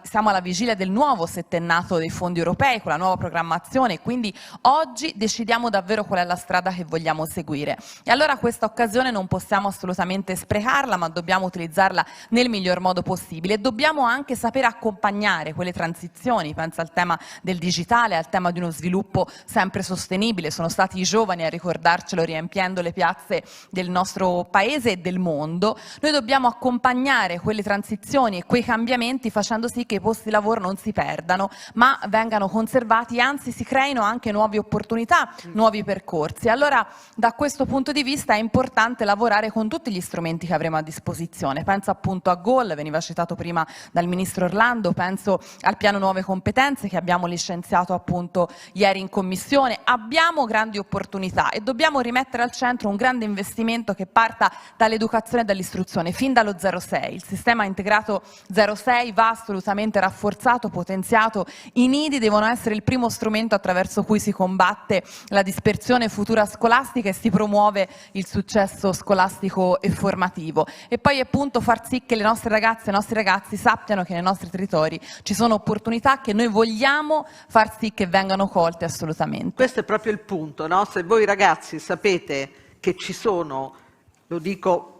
[SPEAKER 5] siamo alla vigilia del nuovo settennato dei fondi europei con la nuova programmazione, quindi oggi decidiamo davvero qual è la strada che vogliamo seguire. E allora questa occasione non possiamo assolutamente sprecarla, ma dobbiamo utilizzarla nel miglior modo possibile e dobbiamo anche saper accompagnare quelle transizioni. Penso al tema del digitale, al tema di uno sviluppo sempre sostenibile. Sono stati i giovani a ricordarcelo riempiendo le piazze del nostro paese e del mondo. Noi dobbiamo accompagnare quelle transizioni e quei cambiamenti facendo sì che i posti di lavoro non si perdano, ma vengano conservati, anzi si creino anche nuove opportunità, nuovi percorsi. Allora, da questo punto di vista è importante lavorare con tutti gli strumenti che avremo a disposizione. Penso appunto a GOL, veniva citato prima dal Ministro Orlando, penso al piano nuove competenze che abbiamo licenziato appunto ieri in commissione. Abbiamo grandi opportunità e dobbiamo rimettere al centro un grande investimento che parta dall'educazione e dall'istruzione, fin dallo 06. Il sistema integrato 06 va assolutamente rafforzato, potenziato. I nidi devono essere il primo strumento attraverso cui si combatte la dispersione futura scolastica e si promuove il successo scolastico e formativo. E poi appunto far sì che le nostre ragazze e i nostri ragazzi sappiano che nei nostri territori ci sono opportunità che noi vogliamo far sì che vengano colte assolutamente.
[SPEAKER 1] Questo è proprio il punto, no? Se voi ragazzi sapete che ci sono, lo dico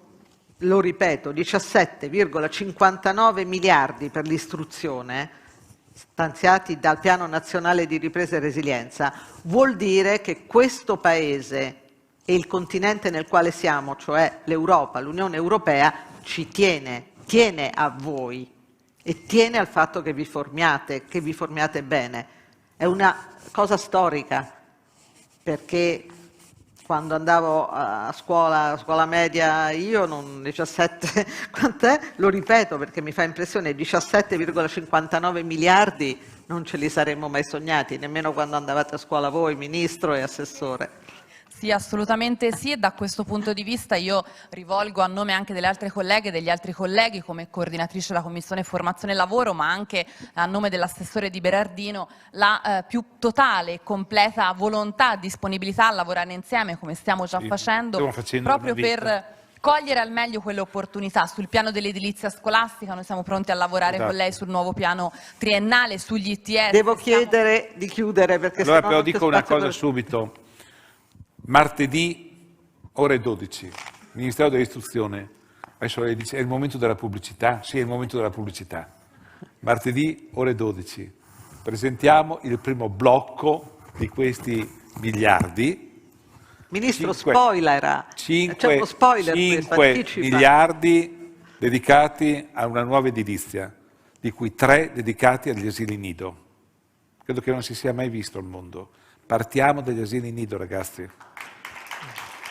[SPEAKER 1] lo ripeto, 17,59 miliardi per l'istruzione, stanziati dal Piano Nazionale di Ripresa e Resilienza, vuol dire che questo Paese e il continente nel quale siamo, cioè l'Europa, l'Unione Europea, ci tiene a voi e tiene al fatto che vi formiate bene. È una cosa storica, perché quando andavo a scuola media io, non 17, quant'è? Lo ripeto perché mi fa impressione, 17,59 miliardi non ce li saremmo mai sognati, nemmeno quando andavate a scuola voi, Ministro e Assessore.
[SPEAKER 5] Sì, assolutamente sì, e da questo punto di vista io rivolgo a nome anche delle altre colleghe e degli altri colleghi come coordinatrice della Commissione Formazione e Lavoro, ma anche a nome dell'assessore Di Berardino, la più totale e completa volontà, disponibilità a lavorare insieme come stiamo già facendo, proprio per cogliere al meglio quelle opportunità. Sul piano dell'edilizia scolastica noi siamo pronti a lavorare con lei sul nuovo piano triennale, sugli ITS.
[SPEAKER 1] Devo chiedere di chiudere perché
[SPEAKER 2] allora
[SPEAKER 1] sennò
[SPEAKER 2] però
[SPEAKER 1] non c'è
[SPEAKER 2] dico una
[SPEAKER 1] spazio
[SPEAKER 2] cosa
[SPEAKER 1] per...
[SPEAKER 2] subito. Martedì, ore 12, Ministero dell'Istruzione, adesso lei dice è il momento della pubblicità? Sì, è il momento della pubblicità. Martedì, ore 12, presentiamo il primo blocco di questi miliardi.
[SPEAKER 1] Ministro, spoiler,
[SPEAKER 2] 5
[SPEAKER 1] anticipa.
[SPEAKER 2] miliardi dedicati a una nuova edilizia, di cui 3 dedicati agli asili nido. Credo che non si sia mai visto al mondo. Partiamo dagli asili nido, ragazzi,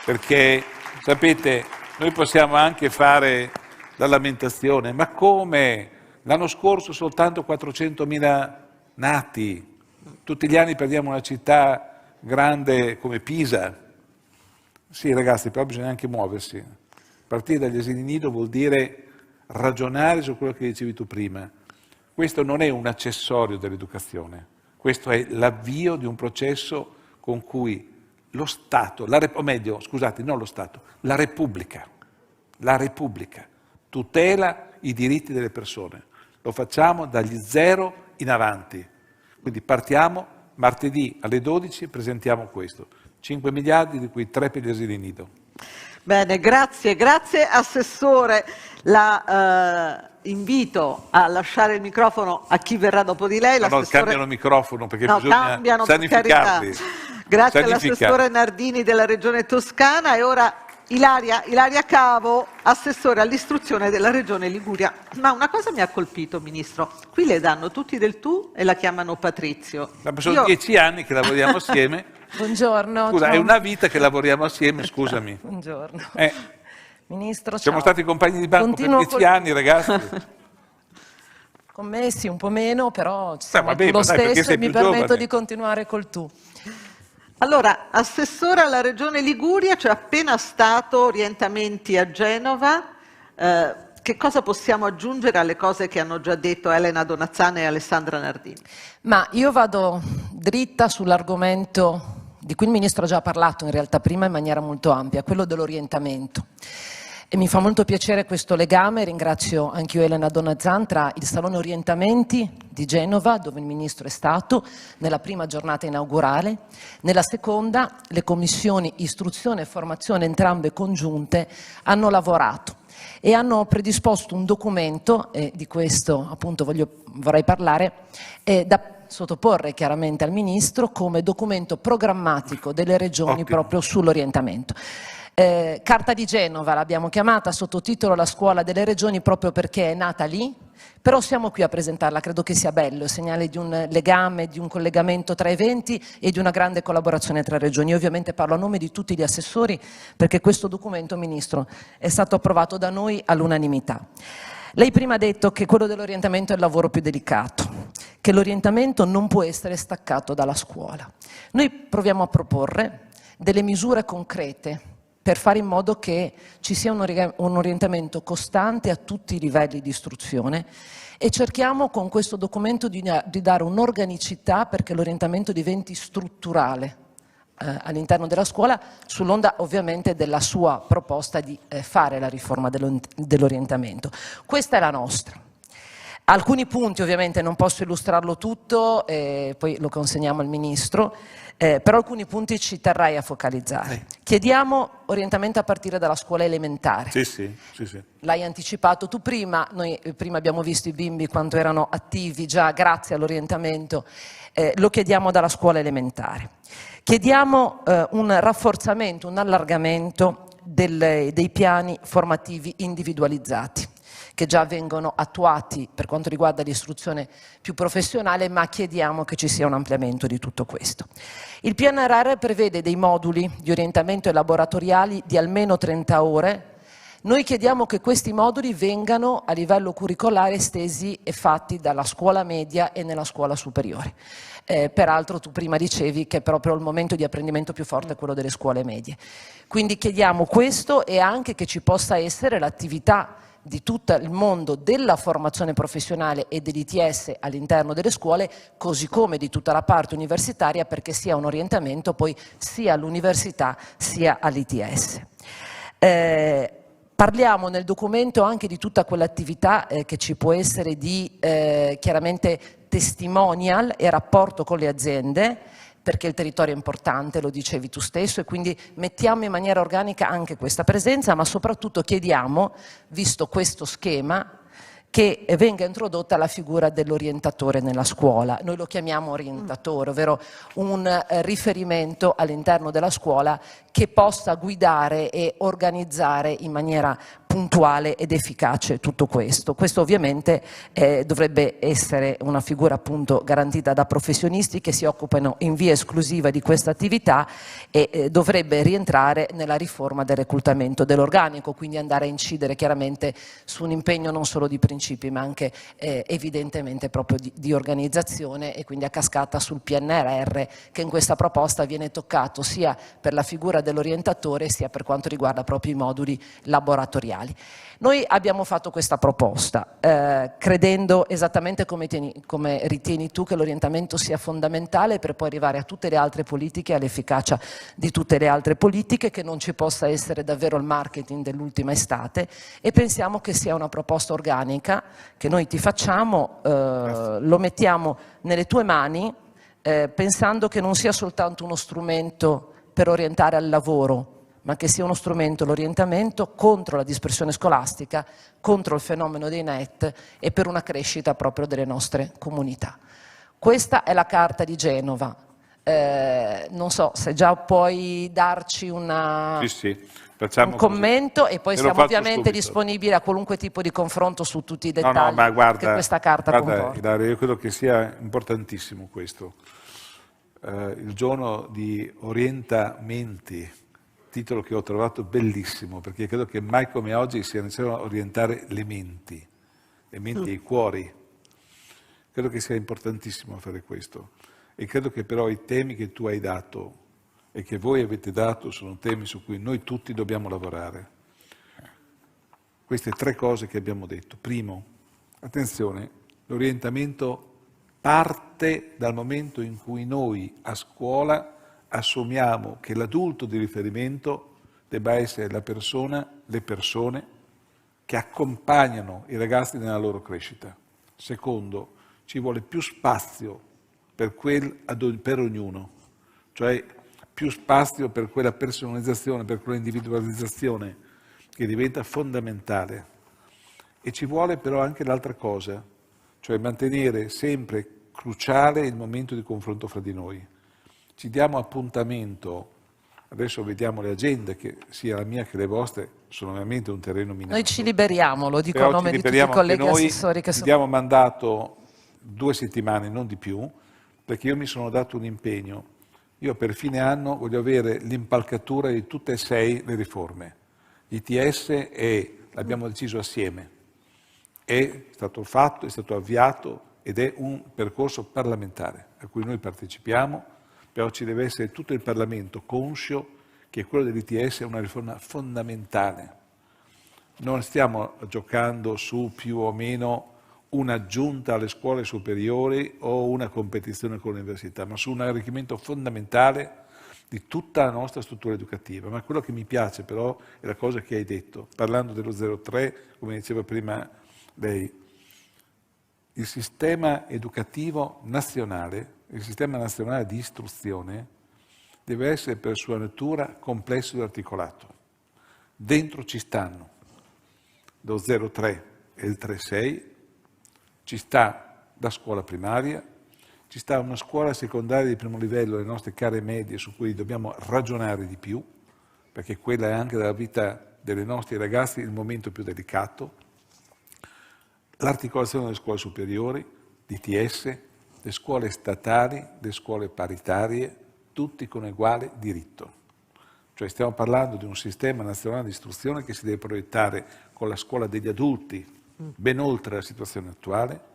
[SPEAKER 2] perché sapete, noi possiamo anche fare la lamentazione, ma come? L'anno scorso soltanto 400.000 nati, tutti gli anni perdiamo una città grande come Pisa. Sì, ragazzi, però bisogna anche muoversi. Partire dagli asili nido vuol dire ragionare su quello che dicevi tu prima. Questo non è un accessorio dell'educazione. Questo è l'avvio di un processo con cui lo Stato, o meglio, scusate, non lo Stato, la Repubblica tutela i diritti delle persone. Lo facciamo dagli 0 in avanti. Quindi partiamo martedì alle 12 e presentiamo questo. 5 miliardi, di cui 3 per gli asili nido.
[SPEAKER 1] Bene, grazie Assessore. La invito a lasciare il microfono a chi verrà dopo di lei.
[SPEAKER 2] No, cambiano il microfono perché bisogna sanificarli.
[SPEAKER 1] Grazie all'assessore Nardini della Regione Toscana e ora Ilaria Cavo, assessore all'istruzione della Regione Liguria. Ma una cosa mi ha colpito, Ministro, qui le danno tutti del tu e la chiamano Patrizio.
[SPEAKER 2] Ma sono 10 anni che lavoriamo assieme.
[SPEAKER 5] Buongiorno.
[SPEAKER 2] Scusa, è una vita che lavoriamo assieme, scusami.
[SPEAKER 6] Buongiorno. Ministro,
[SPEAKER 2] siamo
[SPEAKER 6] ciao.
[SPEAKER 2] stati compagni di banco per 10 anni, ragazzi.
[SPEAKER 6] Con me sì, un po' meno, però ci siamo
[SPEAKER 2] vabbè,
[SPEAKER 6] lo
[SPEAKER 2] dai,
[SPEAKER 6] stesso e mi permetto
[SPEAKER 2] giovane.
[SPEAKER 6] di continuare col tu.
[SPEAKER 1] Allora, Assessore alla Regione Liguria, c'è appena stato orientamenti a Genova. Che cosa possiamo aggiungere alle cose che hanno già detto Elena Donazzana e Alessandra Nardini?
[SPEAKER 6] Ma io vado dritta sull'argomento di cui il Ministro ha già parlato in realtà prima in maniera molto ampia, quello dell'orientamento. E mi fa molto piacere questo legame, ringrazio anche io Elena Donazzan, tra il Salone Orientamenti di Genova, dove il Ministro è stato, nella prima giornata inaugurale, nella seconda le commissioni istruzione e formazione, entrambe congiunte, hanno lavorato e hanno predisposto un documento, e di questo appunto vorrei parlare, da sottoporre chiaramente al Ministro come documento programmatico delle regioni proprio sull'orientamento. Carta di Genova l'abbiamo chiamata, sottotitolo La scuola delle regioni, proprio perché è nata lì, però siamo qui a presentarla, credo che sia bello, segnale di un legame, di un collegamento tra eventi e di una grande collaborazione tra regioni. Io ovviamente parlo a nome di tutti gli assessori perché questo documento, Ministro, è stato approvato da noi all'unanimità. Lei prima ha detto che quello dell'orientamento è il lavoro più delicato, che l'orientamento non può essere staccato dalla scuola. Noi proviamo a proporre delle misure concrete per fare in modo che ci sia un orientamento costante a tutti i livelli di istruzione e cerchiamo con questo documento di dare un'organicità perché l'orientamento diventi strutturale all'interno della scuola, sull'onda ovviamente della sua proposta di fare la riforma dell'orientamento. Questa è la nostra. Alcuni punti ovviamente non posso illustrarlo tutto, poi lo consegniamo al Ministro, però alcuni punti ci terrei a focalizzare. Chiediamo orientamento a partire dalla scuola elementare.
[SPEAKER 2] Sì.
[SPEAKER 6] L'hai anticipato tu prima, noi prima abbiamo visto i bimbi quanto erano attivi già grazie all'orientamento, lo chiediamo dalla scuola elementare. Chiediamo un rafforzamento, un allargamento dei piani formativi individualizzati, che già vengono attuati per quanto riguarda l'istruzione più professionale, ma chiediamo che ci sia un ampliamento di tutto questo. Il PNRR prevede dei moduli di orientamento e laboratoriali di almeno 30 ore. Noi chiediamo che questi moduli vengano a livello curricolare estesi e fatti dalla scuola media e nella scuola superiore. Peraltro tu prima dicevi che proprio il momento di apprendimento più forte è quello delle scuole medie. Quindi chiediamo questo e anche che ci possa essere l'attività di tutto il mondo della formazione professionale e dell'ITS all'interno delle scuole, così come di tutta la parte universitaria, perché sia un orientamento poi sia all'università sia all'ITS. Parliamo nel documento anche di tutta quell'attività che ci può essere di chiaramente testimonial e rapporto con le aziende, perché il territorio è importante, lo dicevi tu stesso, e quindi mettiamo in maniera organica anche questa presenza, ma soprattutto chiediamo, visto questo schema, che venga introdotta la figura dell'orientatore nella scuola. Noi lo chiamiamo orientatore, ovvero un riferimento all'interno della scuola che possa guidare e organizzare in maniera puntuale ed efficace tutto questo. Questo ovviamente dovrebbe essere una figura appunto garantita da professionisti che si occupano in via esclusiva di questa attività e dovrebbe rientrare nella riforma del reclutamento dell'organico, quindi andare a incidere chiaramente su un impegno non solo di principi ma anche evidentemente proprio di organizzazione e quindi a cascata sul PNRR che in questa proposta viene toccato sia per la figura dell'orientatore sia per quanto riguarda proprio i moduli laboratoriali. Noi abbiamo fatto questa proposta credendo esattamente come ritieni tu che l'orientamento sia fondamentale per poi arrivare a tutte le altre politiche, all'efficacia di tutte le altre politiche, che non ci possa essere davvero il marketing dell'ultima estate e pensiamo che sia una proposta organica che noi ti facciamo, lo mettiamo nelle tue mani pensando che non sia soltanto uno strumento per orientare al lavoro, ma che sia uno strumento, l'orientamento, contro la dispersione scolastica, contro il fenomeno dei net e per una crescita proprio delle nostre comunità. Questa è la Carta di Genova. Non so se già puoi darci un commento e poi siamo ovviamente disponibili a qualunque tipo di confronto su tutti i dettagli che questa Carta comporta.
[SPEAKER 2] Dario, io credo che sia importantissimo questo. Il giorno di orientamenti, titolo che ho trovato bellissimo, perché credo che mai come oggi sia necessario orientare le menti e i cuori. Credo che sia importantissimo fare questo e credo che però i temi che tu hai dato e che voi avete dato sono temi su cui noi tutti dobbiamo lavorare. Queste tre cose che abbiamo detto. Primo, attenzione, l'orientamento parte dal momento in cui noi a scuola assumiamo che l'adulto di riferimento debba essere le persone che accompagnano i ragazzi nella loro crescita. Secondo, ci vuole più spazio per ognuno, cioè più spazio per quella personalizzazione, per quella individualizzazione che diventa fondamentale. E ci vuole però anche l'altra cosa, cioè mantenere sempre cruciale il momento di confronto fra di noi. Ci diamo appuntamento, adesso vediamo le agende, che sia la mia che le vostre sono veramente un terreno minato.
[SPEAKER 6] Noi ci liberiamo, lo dico a nome di tutti i colleghi assessori che sono.
[SPEAKER 2] Abbiamo mandato 2 settimane, non di più, perché io mi sono dato un impegno. Io per fine anno voglio avere l'impalcatura di tutte e 6 le riforme. L'ITS l'abbiamo deciso assieme, è stato fatto, è stato avviato ed è un percorso parlamentare a cui noi partecipiamo, però ci deve essere tutto il Parlamento conscio che quello dell'ITS è una riforma fondamentale. Non stiamo giocando su più o meno un'aggiunta alle scuole superiori o una competizione con l'università, ma su un arricchimento fondamentale di tutta la nostra struttura educativa. Ma quello che mi piace però è la cosa che hai detto, parlando dello 03, come diceva prima lei. il sistema educativo nazionale, il sistema nazionale di istruzione, deve essere per sua natura complesso ed articolato. Dentro ci stanno lo 0,3 e il 3,6, ci sta la scuola primaria, ci sta una scuola secondaria di primo livello, le nostre care medie, su cui dobbiamo ragionare di più, perché quella è anche della vita dei nostri ragazzi il momento più delicato, l'articolazione delle scuole superiori, l'ITS, le scuole statali, le scuole paritarie, tutti con uguale diritto. Cioè stiamo parlando di un sistema nazionale di istruzione che si deve proiettare con la scuola degli adulti, ben oltre la situazione attuale,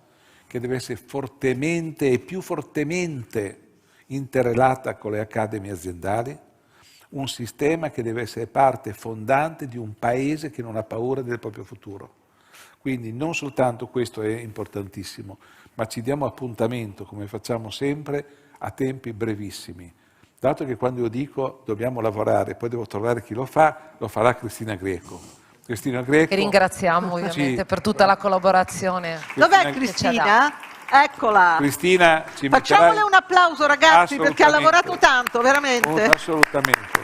[SPEAKER 2] che deve essere fortemente e più fortemente interrelata con le accademie aziendali, un sistema che deve essere parte fondante di un paese che non ha paura del proprio futuro. Quindi non soltanto questo è importantissimo, ma ci diamo appuntamento, come facciamo sempre, a tempi brevissimi. Dato che quando io dico dobbiamo lavorare, poi devo trovare chi lo farà Cristina Greco. Cristina Greco.
[SPEAKER 6] Che ringraziamo ovviamente per tutta la collaborazione.
[SPEAKER 1] Dov'è Cristina? Eccola.
[SPEAKER 2] Cristina, ci
[SPEAKER 1] facciamole un applauso, ragazzi, perché ha lavorato tanto, veramente.
[SPEAKER 2] Assolutamente.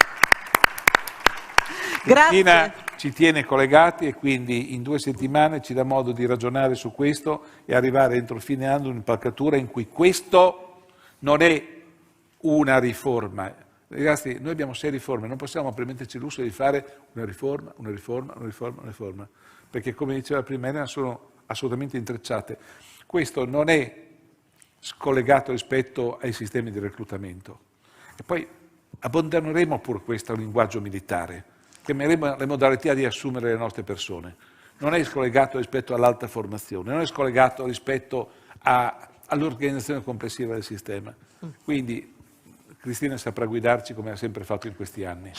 [SPEAKER 1] Grazie.
[SPEAKER 2] Cristina ci tiene collegati e quindi in 2 settimane ci dà modo di ragionare su questo e arrivare entro il fine anno un'impalcatura in cui questo non è una riforma. Ragazzi, noi abbiamo 6 riforme, non possiamo permetterci il lusso di fare una riforma, perché come diceva prima Elena sono assolutamente intrecciate. Questo non è scollegato rispetto ai sistemi di reclutamento. E poi abbandoneremo pure questo linguaggio militare, chiameremo le modalità di assumere le nostre persone. Non è scollegato rispetto all'alta formazione, non è scollegato rispetto all'organizzazione complessiva del sistema. Quindi Cristina saprà guidarci come ha sempre fatto in questi anni.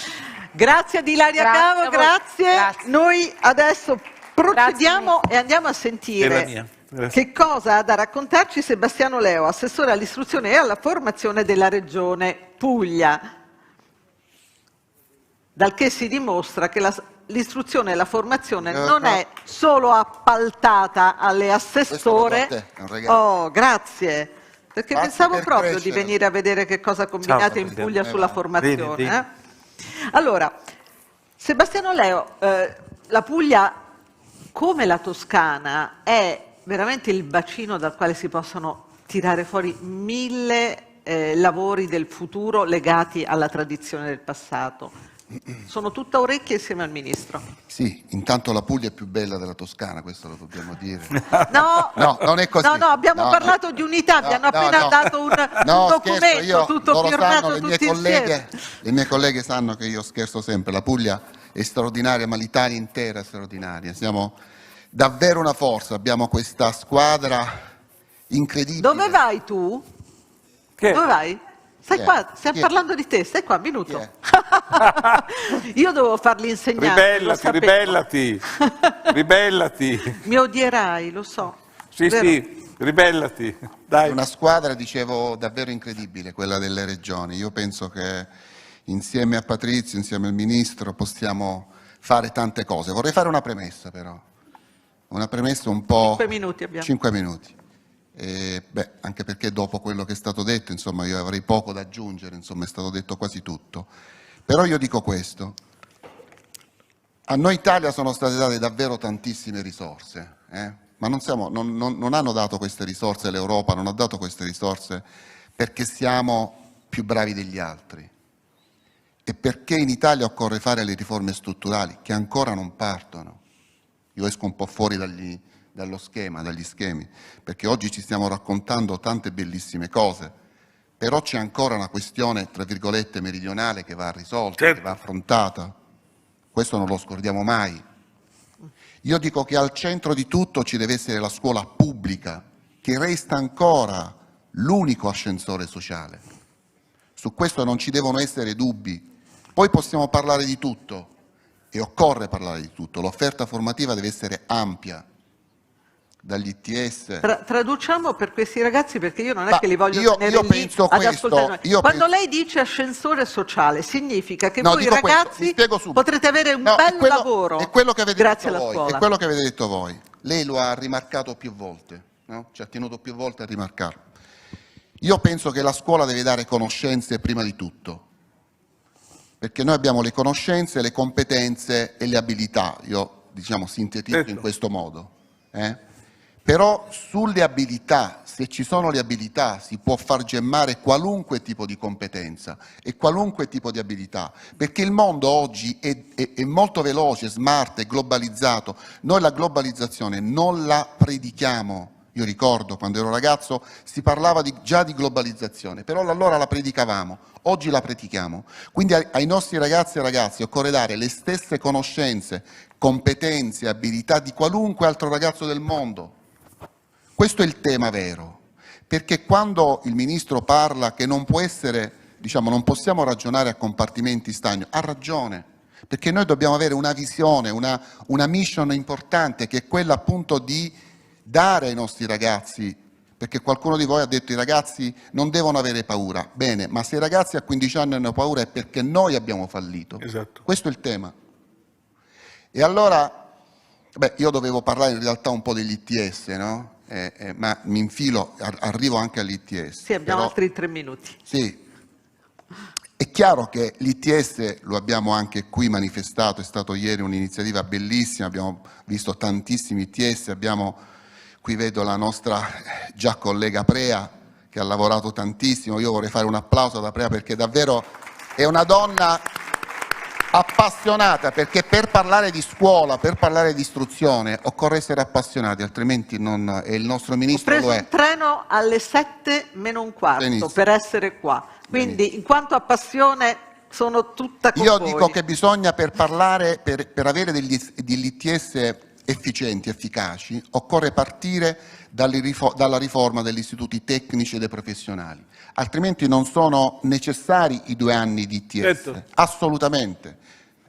[SPEAKER 1] Grazie ad Ilaria Cavo, grazie. Noi adesso procediamo e andiamo a sentire che cosa ha da raccontarci Sebastiano Leo, assessore all'istruzione e alla formazione della Regione Puglia. Dal che si dimostra che l'istruzione e la formazione non è solo appaltata alle assessore. Oh, grazie. Perché pensavo proprio di venire a vedere che cosa combinate in Puglia sulla formazione. Allora, Sebastiano Leo, la Puglia, come la Toscana, è veramente il bacino dal quale si possono tirare fuori 1000 lavori del futuro legati alla tradizione del passato. Sono tutta orecchie insieme al Ministro.
[SPEAKER 7] Sì, intanto la Puglia è più bella della Toscana, questo lo dobbiamo dire.
[SPEAKER 1] No,
[SPEAKER 7] non è così.
[SPEAKER 1] No, abbiamo parlato di unità, vi hanno appena dato un documento tutto firmato tutti insieme.
[SPEAKER 7] Le mie colleghe sanno che io scherzo sempre, la Puglia è straordinaria, ma l'Italia intera è straordinaria. Siamo davvero una forza, abbiamo questa squadra incredibile.
[SPEAKER 1] Dove vai tu?
[SPEAKER 2] Che?
[SPEAKER 1] Dove vai? Stai qua, stiamo parlando di te, stai qua, un minuto. Io devo farli insegnare.
[SPEAKER 2] Ribellati.
[SPEAKER 1] Mi odierai, lo so.
[SPEAKER 2] Sì, ribellati. Dai.
[SPEAKER 7] È una squadra, dicevo, davvero incredibile, quella delle regioni. Io penso che insieme a Patrizio, insieme al Ministro, possiamo fare tante cose. Vorrei fare una premessa però, una premessa un po'...
[SPEAKER 1] 5 minuti abbiamo.
[SPEAKER 7] 5 minuti. Anche perché dopo quello che è stato detto, insomma, io avrei poco da aggiungere, insomma, è stato detto quasi tutto. Però io dico questo, a noi Italia sono state date davvero tantissime risorse, ma non hanno dato queste risorse, l'Europa non ha dato queste risorse perché siamo più bravi degli altri e perché in Italia occorre fare le riforme strutturali che ancora non partono. Io esco un po' fuori dagli schemi, perché oggi ci stiamo raccontando tante bellissime cose, però c'è ancora una questione, tra virgolette, meridionale che va risolta, che va affrontata. Questo non lo scordiamo mai. Io dico che al centro di tutto ci deve essere la scuola pubblica, che resta ancora l'unico ascensore sociale. Su questo non ci devono essere dubbi. Poi possiamo parlare di tutto, e occorre parlare di tutto. L'offerta formativa deve essere ampia, dagli ITS.
[SPEAKER 1] Traduciamo per questi ragazzi, perché io non è che li voglio tenere lì ad ascoltare. Quando lei dice ascensore sociale, significa che voi ragazzi potrete avere un bello lavoro grazie alla scuola.
[SPEAKER 7] È quello che avete detto voi. Lei lo ha rimarcato più volte. no? Ci ha tenuto più volte a rimarcarlo. Io penso che la scuola deve dare conoscenze prima di tutto, perché noi abbiamo le conoscenze, le competenze e le abilità, io sintetizzo in questo modo. Però sulle abilità, se ci sono le abilità, si può far gemmare qualunque tipo di competenza e qualunque tipo di abilità, perché il mondo oggi è molto veloce, smart, è globalizzato. Noi la globalizzazione non la predichiamo. Io ricordo quando ero ragazzo si parlava già di globalizzazione, però allora la predicavamo, oggi la pratichiamo. Quindi ai nostri ragazzi e ragazze occorre dare le stesse conoscenze, competenze, abilità di qualunque altro ragazzo del mondo. Questo è il tema vero, perché quando il Ministro parla che non può essere, non possiamo ragionare a compartimenti stagni, ha ragione, perché noi dobbiamo avere una visione, una mission importante, che è quella appunto di dare ai nostri ragazzi, perché qualcuno di voi ha detto i ragazzi non devono avere paura. Bene, ma se i ragazzi a 15 anni hanno paura è perché noi abbiamo fallito.
[SPEAKER 2] Esatto.
[SPEAKER 7] Questo è il tema. E allora, io dovevo parlare in realtà un po' degli ITS, no? Ma mi infilo, arrivo anche all'ITS.
[SPEAKER 1] Sì, abbiamo altri 3 minuti.
[SPEAKER 7] Sì, è chiaro che l'ITS lo abbiamo anche qui manifestato, è stato ieri un'iniziativa bellissima, abbiamo visto tantissimi ITS, qui vedo la nostra già collega Prea che ha lavorato tantissimo, io vorrei fare un applauso ad Prea perché davvero è una donna appassionata, perché per parlare di scuola, per parlare di istruzione occorre essere appassionati, altrimenti non, e il nostro ministro lo è.
[SPEAKER 1] Ho preso un treno alle 7:15
[SPEAKER 7] Benissimo.
[SPEAKER 1] per essere qua, quindi
[SPEAKER 7] Benissimo.
[SPEAKER 1] in quanto a passione sono tutta con
[SPEAKER 7] Io
[SPEAKER 1] voi.
[SPEAKER 7] dico che bisogna, per avere degli ITS efficienti, efficaci, occorre partire dalla riforma degli istituti tecnici e dei professionali, altrimenti non sono necessari i 2 anni di ITS,
[SPEAKER 2] Certo.
[SPEAKER 7] Assolutamente.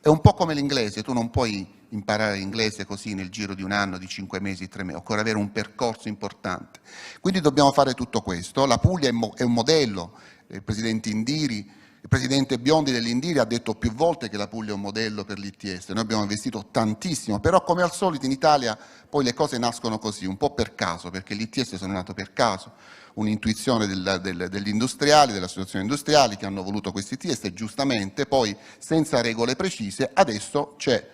[SPEAKER 7] È un po' come l'inglese, tu non puoi imparare l'inglese così nel giro di 1 anno, di 5 mesi, 3 mesi, occorre avere un percorso importante. Quindi dobbiamo fare tutto questo. La Puglia è un modello, il Presidente Indiri, il Presidente Biondi dell'Indiri ha detto più volte che la Puglia è un modello per l'ITS, noi abbiamo investito tantissimo, però come al solito in Italia poi le cose nascono così, un po' per caso, perché l'ITS sono nato per caso, un'intuizione degli industriali, delle associazioni industriali che hanno voluto questi ITS, giustamente, poi senza regole precise, adesso c'è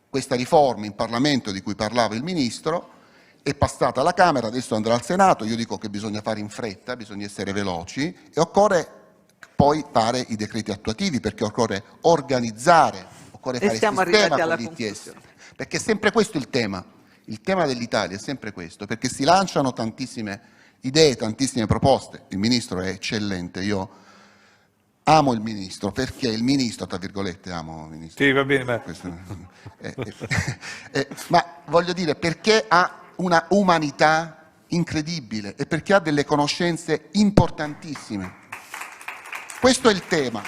[SPEAKER 7] questa riforma in Parlamento di cui parlava il Ministro, è passata alla Camera, adesso andrà al Senato, io dico che bisogna fare in fretta, bisogna essere veloci e occorre poi fare i decreti attuativi, perché occorre organizzare, occorre fare il sistema con l'ITS, perché è sempre questo il tema dell'Italia è sempre questo, perché si lanciano tantissime idee, tantissime proposte, il Ministro è eccellente, io amo il Ministro, perché il Ministro, tra virgolette, amo il Ministro.
[SPEAKER 2] Sì, va bene,
[SPEAKER 7] ma voglio dire, perché ha una umanità incredibile e perché ha delle conoscenze importantissime. Questo è il tema,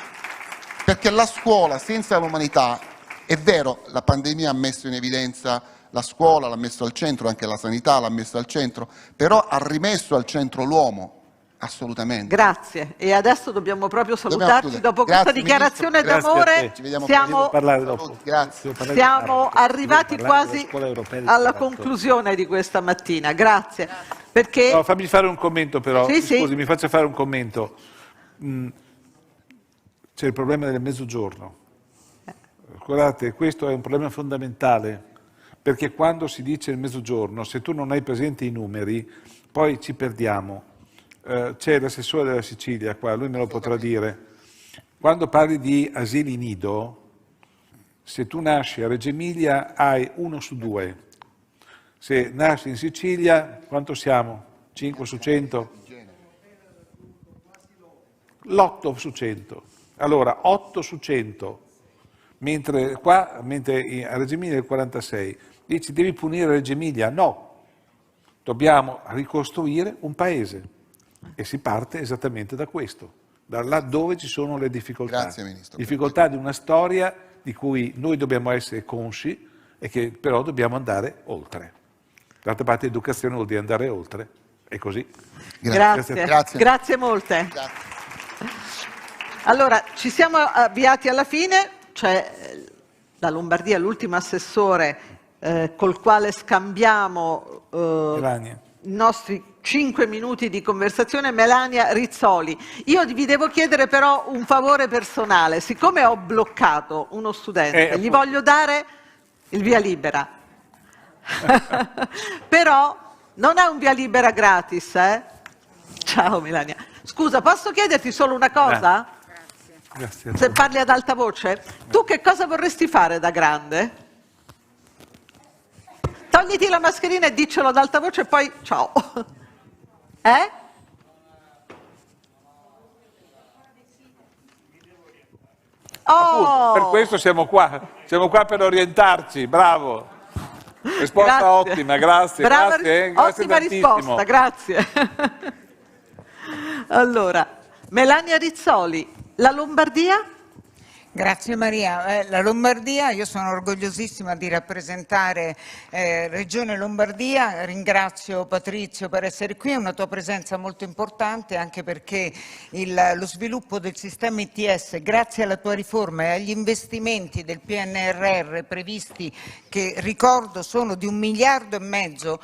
[SPEAKER 7] perché la scuola senza l'umanità, è vero, la pandemia ha messo in evidenza la scuola, l'ha messo al centro, anche la sanità l'ha messo al centro, però ha rimesso al centro l'uomo, assolutamente.
[SPEAKER 1] Grazie, e adesso dobbiamo proprio salutarci dopo questa dichiarazione d'amore. Siamo arrivati quasi alla conclusione di questa mattina, grazie. Perché...
[SPEAKER 2] No, fammi fare un commento però,
[SPEAKER 1] Sì,
[SPEAKER 2] scusi,
[SPEAKER 1] sì.
[SPEAKER 2] mi faccia fare un commento. C'è il problema del mezzogiorno. Guardate, questo è un problema fondamentale, perché quando si dice il mezzogiorno, se tu non hai presente i numeri, poi ci perdiamo. C'è l'assessore della Sicilia qua, lui me lo potrà dire. Quando parli di asili nido, se tu nasci a Reggio Emilia hai 1 su 2. Se nasci in Sicilia, quanto siamo? 5 su 100? L'8 su 100. Allora, 8 su 100, mentre a Reggio Emilia è il 46. Dici, devi punire Reggio Emilia? No, dobbiamo ricostruire un paese e si parte esattamente da questo, da là dove ci sono le difficoltà.
[SPEAKER 7] Grazie, Ministro.
[SPEAKER 2] Difficoltà di una storia di cui noi dobbiamo essere consci e che però dobbiamo andare oltre. D'altra parte educazione vuol dire andare oltre, è così.
[SPEAKER 1] Grazie molte.
[SPEAKER 7] Grazie.
[SPEAKER 1] Allora, ci siamo avviati alla fine, c'è la Lombardia, l'ultimo assessore col quale scambiamo i nostri 5 minuti di conversazione, Melania Rizzoli. Io vi devo chiedere però un favore personale, siccome ho bloccato uno studente, gli voglio dare il via libera. Però non è un via libera gratis, eh? Ciao Melania. Scusa, posso chiederti solo una cosa?
[SPEAKER 2] Grazie.
[SPEAKER 1] Se parli ad alta voce, tu che cosa vorresti fare da grande? Togliti la mascherina e diccelo ad alta voce e poi ciao.
[SPEAKER 2] Appunto, per questo siamo qua per orientarci, bravo. Risposta
[SPEAKER 1] Grazie.
[SPEAKER 2] ottima, grazie.
[SPEAKER 1] Brava,
[SPEAKER 2] grazie
[SPEAKER 1] ottima
[SPEAKER 2] tantissimo.
[SPEAKER 1] risposta, grazie. Allora, Melania Rizzoli, la Lombardia?
[SPEAKER 8] Grazie Maria. La Lombardia, io sono orgogliosissima di rappresentare Regione Lombardia, ringrazio Patrizio per essere qui, è una tua presenza molto importante anche perché lo sviluppo del sistema ITS, grazie alla tua riforma e agli investimenti del PNRR previsti, che ricordo sono di 1,5 miliardi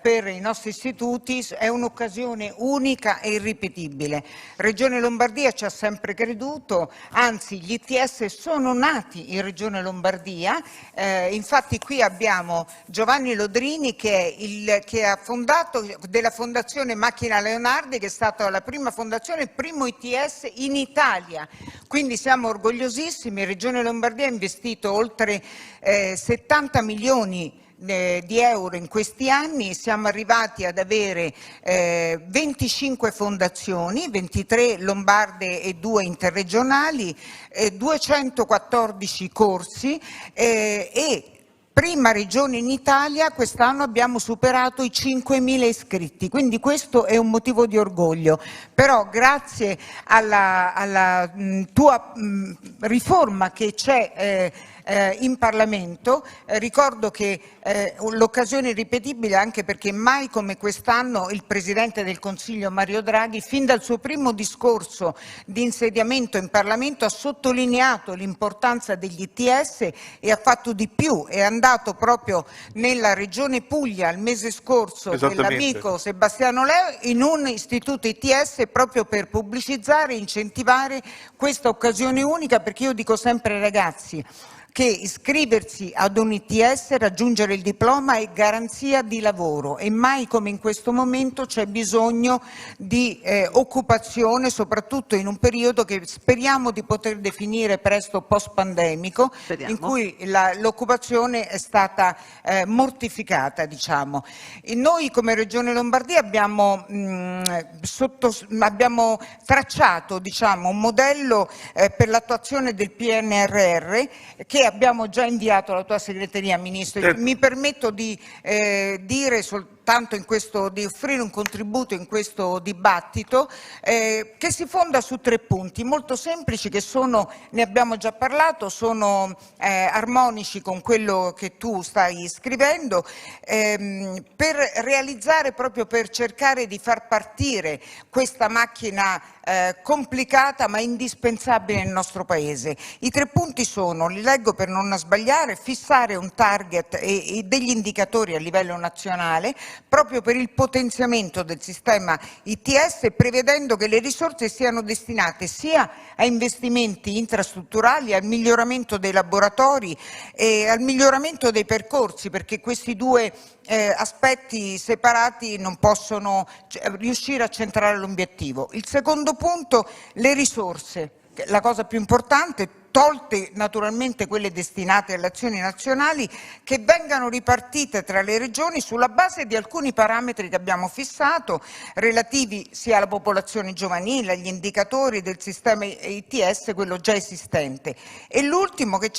[SPEAKER 8] per i nostri istituti, è un'occasione unica e irripetibile. Regione Lombardia ci ha sempre creduto, anzi gli ITS sono nati in Regione Lombardia, infatti qui abbiamo Giovanni Lodrini che ha fondato della Fondazione Macchina Leonardi, che è stata la prima fondazione, il primo ITS in Italia, quindi siamo orgogliosissimi. Regione Lombardia ha investito oltre 70 milioni di euro in questi anni, siamo arrivati ad avere 25 fondazioni, 23 lombarde e 2 interregionali, 214 corsi e prima regione in Italia, quest'anno abbiamo superato i 5.000 iscritti, quindi questo è un motivo di orgoglio. Però grazie alla tua riforma che c'è in Parlamento, ricordo che l'occasione è irripetibile anche perché mai come quest'anno il Presidente del Consiglio Mario Draghi, fin dal suo primo discorso di insediamento in Parlamento, ha sottolineato l'importanza degli ITS e ha fatto di più, è andato proprio nella Regione Puglia il mese scorso dell'amico Sebastiano Leo in un istituto ITS proprio per pubblicizzare e incentivare questa occasione unica, perché io dico sempre ai ragazzi che iscriversi ad un ITS, raggiungere il diploma è garanzia di lavoro e mai come in questo momento c'è bisogno di occupazione, soprattutto in un periodo che speriamo di poter definire presto post-pandemico, in cui l'occupazione è stata mortificata, diciamo. E noi come Regione Lombardia abbiamo tracciato, diciamo, un modello per l'attuazione del PNRR che abbiamo già inviato alla tua segreteria, Ministro. Mi permetto di dire soltanto di offrire un contributo in questo dibattito che si fonda su 3 punti molto semplici che sono, ne abbiamo già parlato, sono armonici con quello che tu stai scrivendo, per realizzare, proprio per cercare di far partire questa macchina complicata ma indispensabile nel nostro Paese. I 3 punti sono, li leggo per non sbagliare: fissare un target e degli indicatori a livello nazionale proprio per il potenziamento del sistema ITS, prevedendo che le risorse siano destinate sia a investimenti infrastrutturali, al miglioramento dei laboratori e al miglioramento dei percorsi, perché questi 2 aspetti separati non possono riuscire a centrare l'obiettivo. Il secondo punto, le risorse, la cosa più importante, tolte naturalmente quelle destinate alle azioni nazionali, che vengano ripartite tra le regioni sulla base di alcuni parametri che abbiamo fissato, relativi sia alla popolazione giovanile, agli indicatori del sistema ITS, quello già esistente. E l'ultimo, che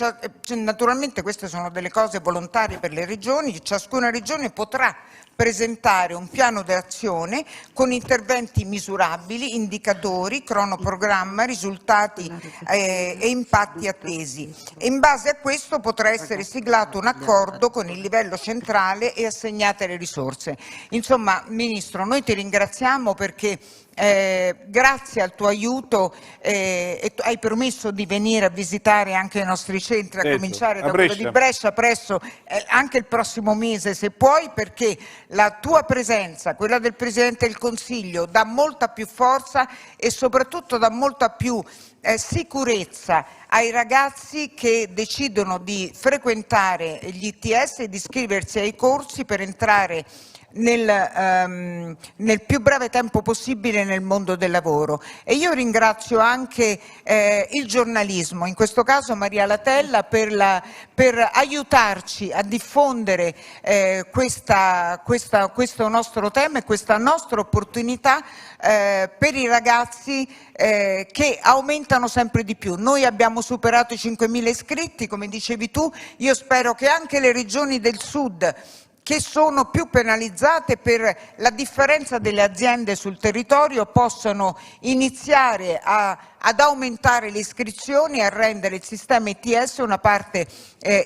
[SPEAKER 8] naturalmente queste sono delle cose volontarie per le regioni, ciascuna regione potrà presentare un piano d'azione con interventi misurabili, indicatori, cronoprogramma, risultati e impatti atti attesi e in base a questo potrà essere siglato un accordo con il livello centrale e assegnate le risorse. Insomma, Ministro, noi ti ringraziamo perché grazie al tuo aiuto hai promesso di venire a visitare anche i nostri centri, a cominciare da quello di Brescia presso anche il prossimo mese se puoi, perché la tua presenza, quella del Presidente del Consiglio, dà molta più forza e soprattutto dà molta più sicurezza ai ragazzi che decidono di frequentare gli ITS e di iscriversi ai corsi per entrare nel più breve tempo possibile nel mondo del lavoro. E io ringrazio anche il giornalismo, in questo caso Maria Latella, per aiutarci a diffondere questo nostro tema e questa nostra opportunità per i ragazzi che aumentano sempre di più. Noi abbiamo superato i 5.000 iscritti, come dicevi tu, io spero che anche le regioni del sud, che sono più penalizzate per la differenza delle aziende sul territorio, possano iniziare ad aumentare le iscrizioni e a rendere il sistema ITS una parte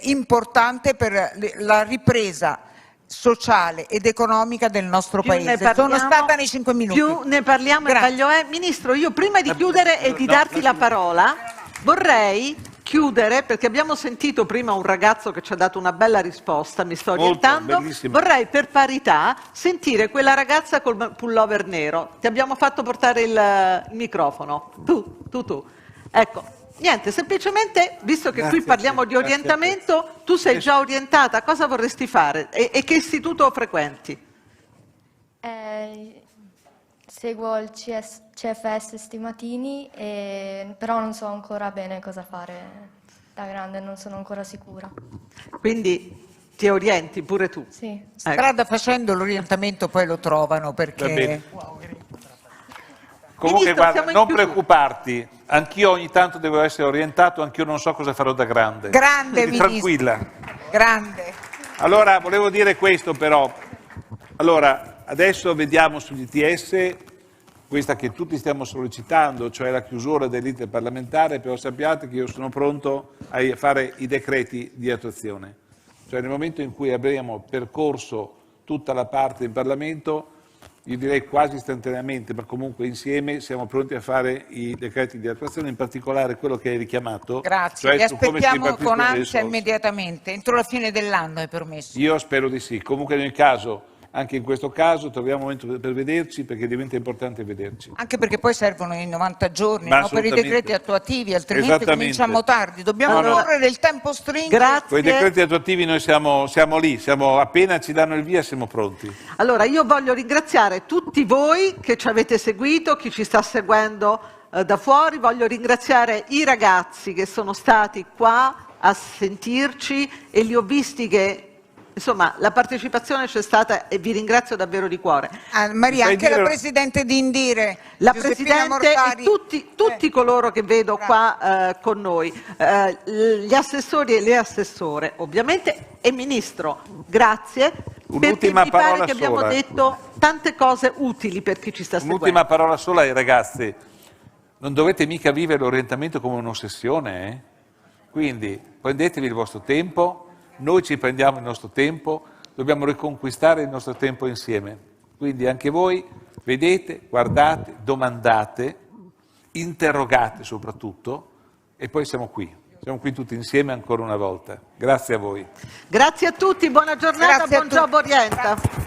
[SPEAKER 8] importante per la ripresa sociale ed economica del nostro Paese. Sono stata nei 5 minuti.
[SPEAKER 1] Più ne parliamo e meglio è. Ministro, io prima di chiudere e di darti la parola, vorrei chiudere, perché abbiamo sentito prima un ragazzo che ci ha dato una bella risposta, mi sto orientando, vorrei per parità sentire quella ragazza col pullover nero. Ti abbiamo fatto portare il microfono. Tu. Ecco, niente, semplicemente, visto che qui parliamo di orientamento, tu sei già orientata, cosa vorresti fare e che istituto frequenti?
[SPEAKER 9] Seguo il CFS Stimatini, però non so ancora bene cosa fare da grande, non sono ancora sicura.
[SPEAKER 1] Quindi ti orienti pure tu?
[SPEAKER 9] Sì.
[SPEAKER 8] Strada facendo l'orientamento poi lo trovano, perché...
[SPEAKER 2] Comunque
[SPEAKER 1] Ministro,
[SPEAKER 2] guarda, non preoccuparti, anch'io ogni tanto devo essere orientato, anch'io non so cosa farò da grande.
[SPEAKER 8] Grande,
[SPEAKER 2] Ministro. Tranquilla.
[SPEAKER 8] Grande.
[SPEAKER 2] Allora, volevo dire questo però. Allora, adesso vediamo sugli ITS questa che tutti stiamo sollecitando, cioè la chiusura dell'iter parlamentare, però sappiate che io sono pronto a fare i decreti di attuazione. Cioè nel momento in cui avremo percorso tutta la parte in Parlamento, io direi quasi istantaneamente, ma comunque insieme siamo pronti a fare i decreti di attuazione, in particolare quello che hai richiamato.
[SPEAKER 8] Grazie,
[SPEAKER 2] cioè
[SPEAKER 8] li aspettiamo con ansia immediatamente, entro la fine dell'anno è promesso.
[SPEAKER 2] Io spero di sì, comunque nel caso, anche in questo caso troviamo un momento per vederci, perché diventa importante vederci.
[SPEAKER 8] Anche perché poi servono i 90 giorni, no? Per i decreti attuativi, altrimenti cominciamo tardi. Dobbiamo correre, il tempo stringe.
[SPEAKER 1] Grazie.
[SPEAKER 2] Con i decreti attuativi noi siamo lì, appena ci danno il via siamo pronti.
[SPEAKER 1] Allora io voglio ringraziare tutti voi che ci avete seguito, chi ci sta seguendo da fuori, voglio ringraziare i ragazzi che sono stati qua a sentirci e li ho visti che... Insomma, la partecipazione c'è stata e vi ringrazio davvero di cuore.
[SPEAKER 8] Maria, anche la Presidente di Indire,
[SPEAKER 1] la Presidente e tutti coloro che vedo qua con noi, gli assessori e le assessore ovviamente, e Ministro, grazie, perché mi pare che abbiamo detto tante cose utili per chi ci sta seguendo.
[SPEAKER 2] Un'ultima parola sola ai ragazzi, non dovete mica vivere l'orientamento come un'ossessione, quindi prendetevi il vostro tempo. Noi ci prendiamo il nostro tempo, dobbiamo riconquistare il nostro tempo insieme. Quindi anche voi vedete, guardate, domandate, interrogate soprattutto e poi siamo qui. Siamo qui tutti insieme ancora una volta. Grazie a voi.
[SPEAKER 1] Grazie a tutti, buona giornata, buon Job Orienta.